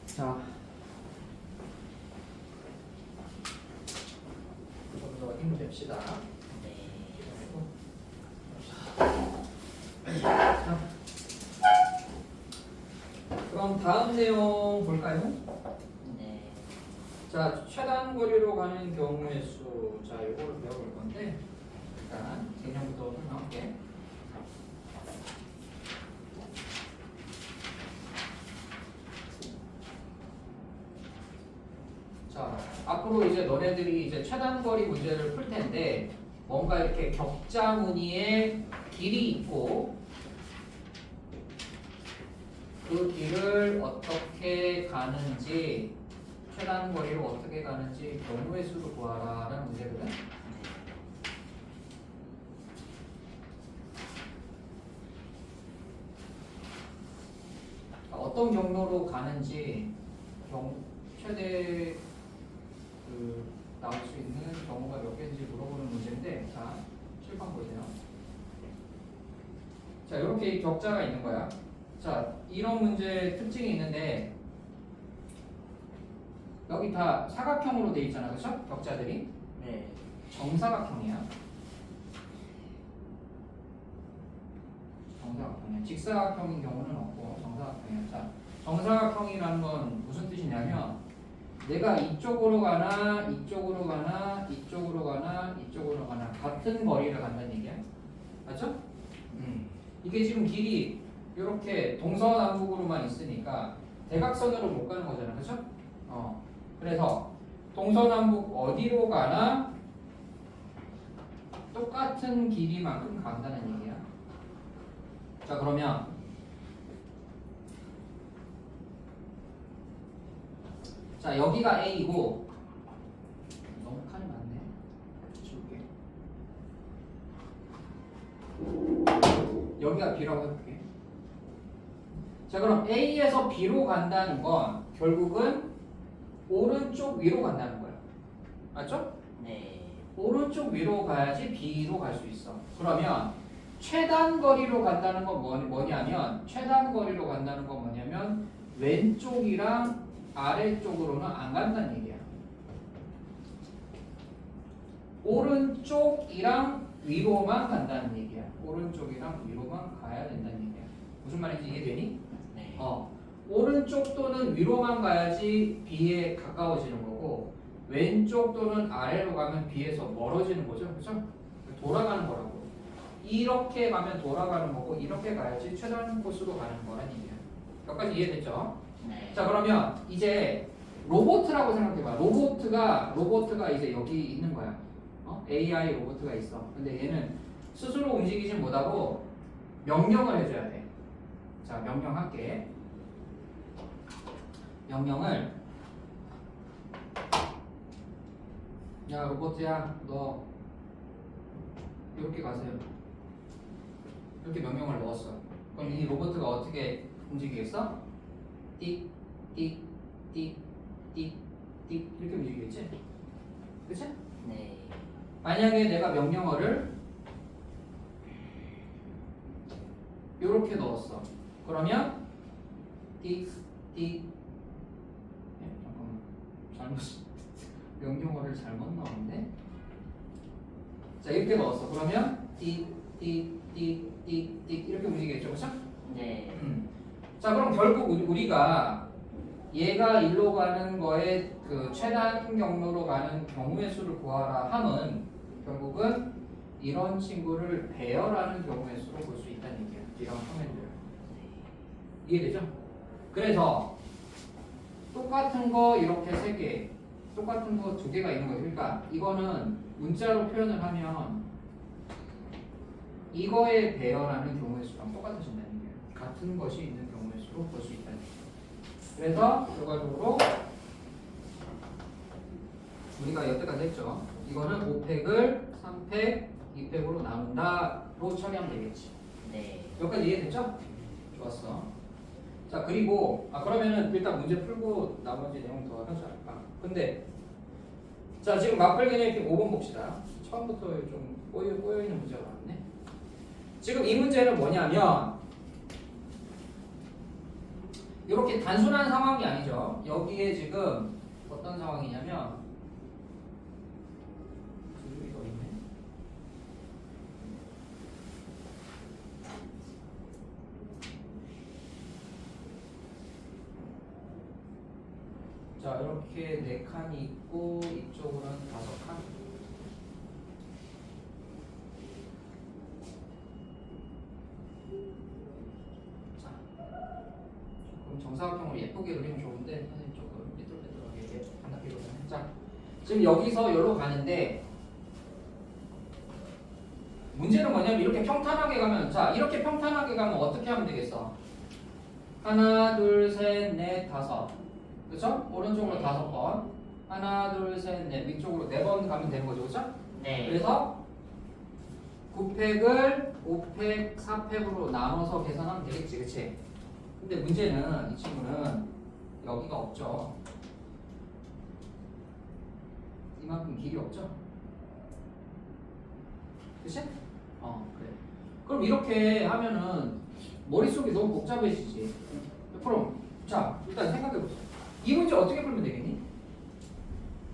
자, 좀 더 힘냅시다. 자, 그럼 다음 내용 볼까요? 네. 자, 최단 거리로 가는 경우의 수. 자, 이거를 배워볼 건데 일단 개념부터 설명할게. 자, 앞으로 이제 너네들이 이제 최단 거리 문제를 풀 텐데 뭔가 이렇게 격자 무늬의 길이 있고 그 길을 어떻게 가는지 최단 거리로 어떻게 가는지 경우의 수를 구하라 라는 문제거든. 어떤 경로로 가는지 최대 나올 수 있는 경우가 몇 개인지 물어보는 문제인데, 자, 칠판 보세요. 자, 이렇게 격자가 있는 거야. 자, 이런 문제 특징이 있는데 여기 다 사각형으로 돼 있잖아, 그렇죠? 격자들이 네. 정사각형이야. 정사각형이야. 직사각형인 경우는 없고 정사각형이야. 자, 정사각형이라는 건 무슨 뜻이냐면 내가 이쪽으로 가나 이쪽으로 가나 이쪽으로 가나 이쪽으로 가나 같은 거리를 간다는 얘기야. 맞죠? 이게 지금 길이 이렇게 동서남북으로만 있으니까 대각선으로 못 가는 거잖아. 그렇죠? 그래서 동서남북 어디로 가나 똑같은 길이만큼 간다는 얘기야. 자, 그러면 자, 여기가 A이고 너무 칸이 많네. 지울게. 여기가 B라고 해볼게. 자, 그럼 A에서 B로 간다는 건 결국은 오른쪽 위로 간다는 거야. 맞죠? 네. 오른쪽 위로 가야지 B로 갈 수 있어. 그러면 최단 거리로 간다는 건 뭐냐면 최단 거리로 간다는 건 뭐냐면 왼쪽이랑 아래쪽으로는 안 간다는 얘기야. 오른쪽이랑 위로만 간다는 얘기야. 오른쪽이랑 위로만 가야 된다는 얘기야. 무슨 말인지 이해되니? 네. 오른쪽 또는 위로만 가야지 B에 가까워지는 거고 왼쪽 또는 아래로 가면 B에서 멀어지는 거죠. 그렇죠? 돌아가는 거라고. 이렇게 가면 돌아가는 거고 이렇게 가야지 최단 코스로 가는 거란 얘기야. 여기까지 이해됐죠? 네. 자 그러면 이제 로봇이라고 생각해봐. 로봇가 이제 여기 있는 거야. AI 로봇가 있어. 근데 얘는 스스로 움직이진 못하고 명령을 해줘야 돼. 자 명령할게. 명령을 야 로봇야 너 이렇게 가세요. 이렇게 명령을 넣었어. 그럼 이 로봇가 어떻게 움직이겠어? 띡, 띡, 띡, 띡, 띡 이렇게 움직이겠지? 그치? 네. 만약에 내가 명령어를 이렇게 넣었어. 그러면 띡, 띡 잠깐만 잘못 명령어를 잘못 넣었는데 자 이렇게 넣었어. 그러면 띡, 띡, 띡, 띡, 띡 이렇게 움직이겠죠? 그쵸? 네. 자 그럼 결국 우리가 얘가 일로 가는 거에 그 최단 경로로 가는 경우의 수를 구하라 함은 결국은 이런 친구를 배열하는 경우의 수로 볼 수 있다는 얘기야. 이런 화면들 이해되죠? 그래서 똑같은 거 이렇게 3개 똑같은 거 2개가 있는 거죠. 그러니까 이거는 문자로 표현을 하면 이거에 배열하는 경우의 수랑 똑같아진다는 얘기예요. 같은 것이 있는 경우의 수로 볼 수 있다는 얘기예요. 그래서 결과적으로 우리가 여태까지 했죠. 이거는 5팩을 3팩, 2팩으로 나눈다로 처리하면 되겠지. 네. 여기까지 이해됐죠? 좋았어. 자 그리고 그러면은 일단 문제 풀고 나머지 내용 더 하지 않을까? 근데 자 지금 맞불기는 5번 봅시다. 처음부터 좀 꼬여있는 문제가 많네. 지금 이 문제는 뭐냐면 이렇게 단순한 상황이 아니죠. 여기에 지금 어떤 상황이냐면 이거 있네. 자 이렇게 4칸이 있고 이쪽으로는 5칸. 조금 정사각형으로 예쁘게 그리면 좋은데 선생님 조금 삐뚤빼뚤하게 반납기거든요. 자 지금 여기서 여기로 가는데 문제는 뭐냐면 이렇게 평탄하게 가면 자 이렇게 평탄하게 가면 어떻게 하면 되겠어? 하나 둘 셋 넷 다섯 그쵸? 오른쪽으로 5번 하나 둘 셋 넷 위쪽으로 4번 가면 되는 거죠 그쵸? 네. 그래서 9팩을 5팩 4팩으로 나눠서 계산하면 되겠지 그치? 근데 문제는 이 친구는 여기가 없죠. 이만큼 길이 없죠. 그치? 그래. 그럼 이렇게 하면은 머릿속이 너무 복잡해지지. 그럼 자 일단 생각해보자. 이 문제 어떻게 풀면 되겠니?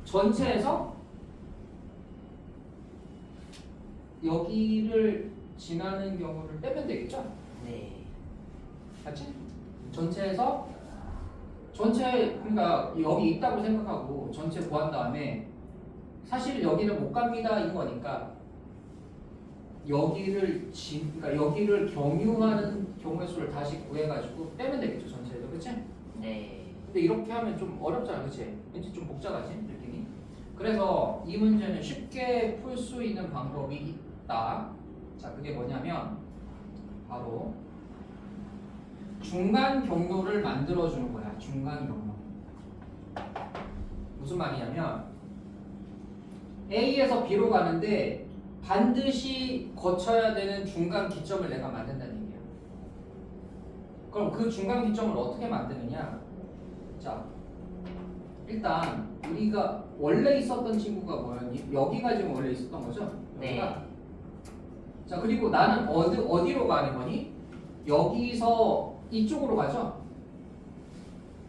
전체에서 여기를 지나는 경우를 빼면 되겠죠? 네. 맞지? 전체에서 그러니까 여기 있다고 생각하고 전체 구한 다음에 사실 여기를 못 갑니다 인 거니까 그러니까 여기를 경유하는 경우의 수를 다시 구해가지고 빼면 되겠죠 전체에서 그치? 네. 근데 이렇게 하면 좀 어렵잖아 그치? 왠지 좀 복잡하지 느낌이? 그래서 이 문제는 쉽게 풀 수 있는 방법이 있다. 자 그게 뭐냐면 바로 중간 경로를 만들어주는 거야. 중간 경로. 무슨 말이냐면 A에서 B로 가는데 반드시 거쳐야 되는 중간 기점을 내가 만든다는 얘기야. 그럼 그 중간 기점을 어떻게 만드느냐? 자, 일단 우리가 원래 있었던 친구가 뭐였니? 여기가 지금 원래 있었던 거죠? 여기가. 네. 자, 그리고 나는 어디로 가는 거니? 여기서 이쪽으로 가죠?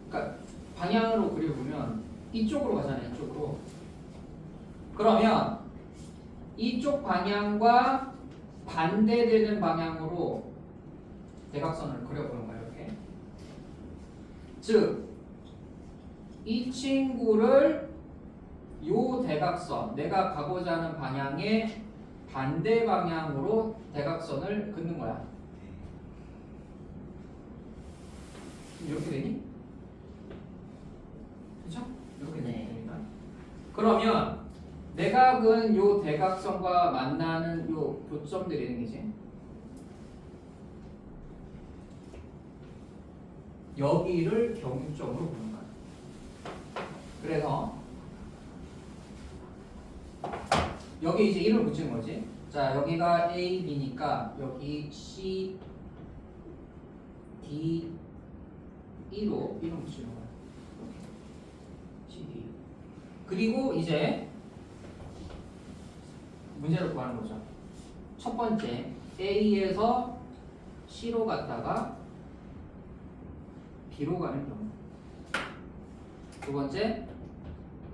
그러니까 방향으로 그려보면 이쪽으로 가잖아요. 이쪽으로. 그러면 이쪽 방향과 반대되는 방향으로 대각선을 그려보는 거예요. 이렇게. 즉, 이 친구를 요 대각선, 내가 가고자 하는 방향의 반대 방향으로 대각선을 긋는 거야. 이렇게 되니? 그렇죠? 이렇게 네. 됩니다. 그러면 내각은 요 대각선과 만나는 요 교점들이 있는 거지. 여기를 경점으로 보는 거야. 그래서 여기 이제 1을 붙이는 거지. 자, 여기가 A, B니까 여기 C, D, E로 1을 붙이는 거야. C, D. 그리고 이제 문제를 구하는 거죠. 첫 번째, A에서 C로 갔다가 B로 가는 경우. 두 번째,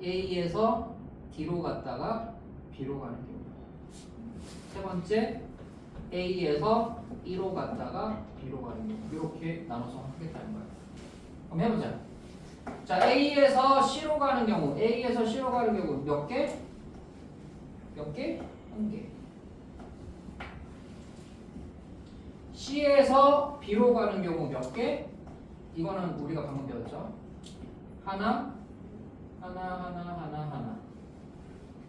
A에서 D로 갔다가 B로 가는 경우. 세 번째, A에서 E로 갔다가 B로 가는 경우. 이렇게 나눠서 하겠다는 거예요. 그럼 해보자. 자, A에서 C로 가는 경우, A에서 C로 가는 경우 몇 개? 몇 개? 한 개. C에서 B로 가는 경우 몇 개? 이거는 우리가 방금 배웠죠. 하나, 하나, 하나, 하나, 하나.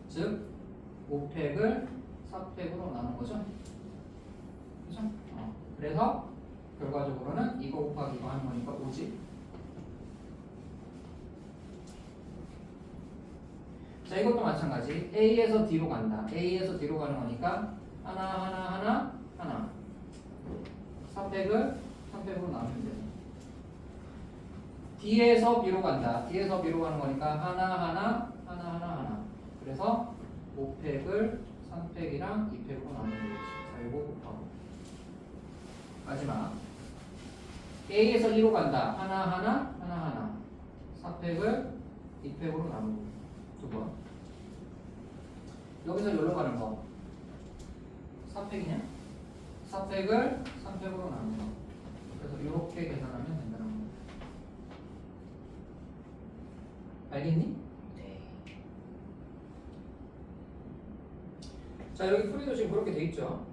즉 5팩을 4팩으로 나눈 거죠. 그죠? 그래서 결과적으로는 이거 곱하기 이거 하는 거니까 5지. 자, 이것도 마찬가지. A에서 D로 간다. A에서 D로 가는 거니까 하나, 하나, 하나, 하나. 4팩을 3팩으로 나누면 되죠. D에서 B로 간다. D에서 B로 가는 거니까 하나, 하나, 하나, 하나, 하나. 그래서 5팩을 3팩이랑 2팩으로 나누면 되겠지. 자, 이거 곱하고. 마지막. A에서 2로 간다. 하나, 하나, 하나, 하나. 4팩을 2팩으로 나누고. 두 번. 여기서 여기로 가는 거. 4팩이냐? 4팩을 3팩으로 나누는 거. 그래서 이렇게 계산하면 된다는 거. 알겠니? 네. 자, 여기 풀이도 지금 그렇게 돼 있죠.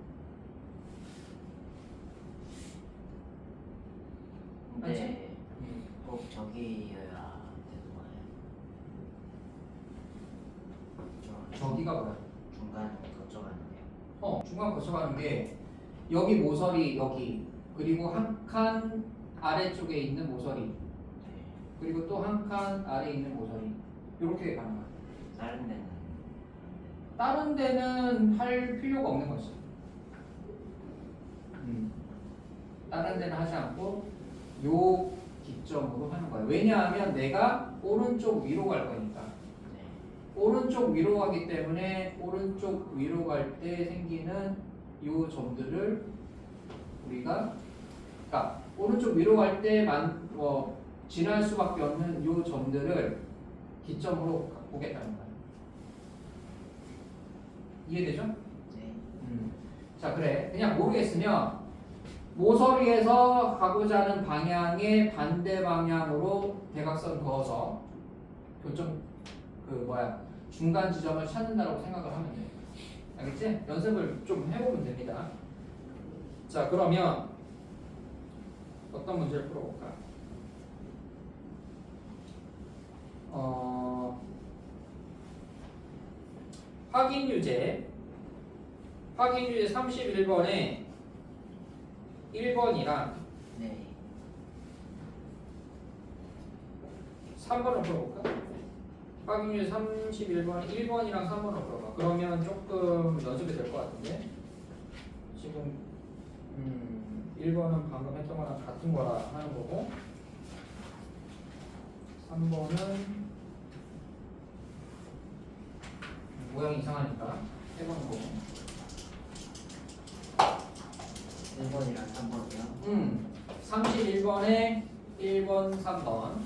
근데 꼭 저기여야 되는 거예요. 저기가 뭐야? 중간 거쳐가는데요. 중간 거쳐가는 게 여기 모서리 여기 그리고 한 칸 아래쪽에 있는 모서리 네. 그리고 또 한 칸 아래에 있는 모서리 이렇게 가는 거야. 다른 데는 다른 데는 할 필요가 없는 거지. 다른 데는 하지 않고 요 기점으로 하는 거야. 왜냐하면 내가 오른쪽 위로 갈 거니까. 네. 오른쪽 위로 가기 때문에 오른쪽 위로 갈 때 생기는 요 점들을 우리가 그러니까 오른쪽 위로 갈 때만 지날 수밖에 없는 요 점들을 기점으로 보겠다는 거야. 이해되죠? 네. 자, 그래. 그냥 모르겠으면 모서리에서 가고자 하는 방향의 반대 방향으로 대각선 그어서 교점 중간 지점을 찾는다고 생각을 하면 돼. 알겠지? 연습을 좀 해보면 됩니다. 자, 그러면 어떤 문제를 풀어볼까? 확인 유제 31번에 1번이랑 네. 3번을 풀어볼까? 확인 유제 31번에 1번이랑 3번을 풀어봐. 그러면 조금 연습이 될 것 같은데 지금 1번은 방금 했던 거랑 같은 거라 하는 거고 3번은 모양이 이상하니까 해보는 거고 1번이랑 3번이요. 31번에 1번, 3번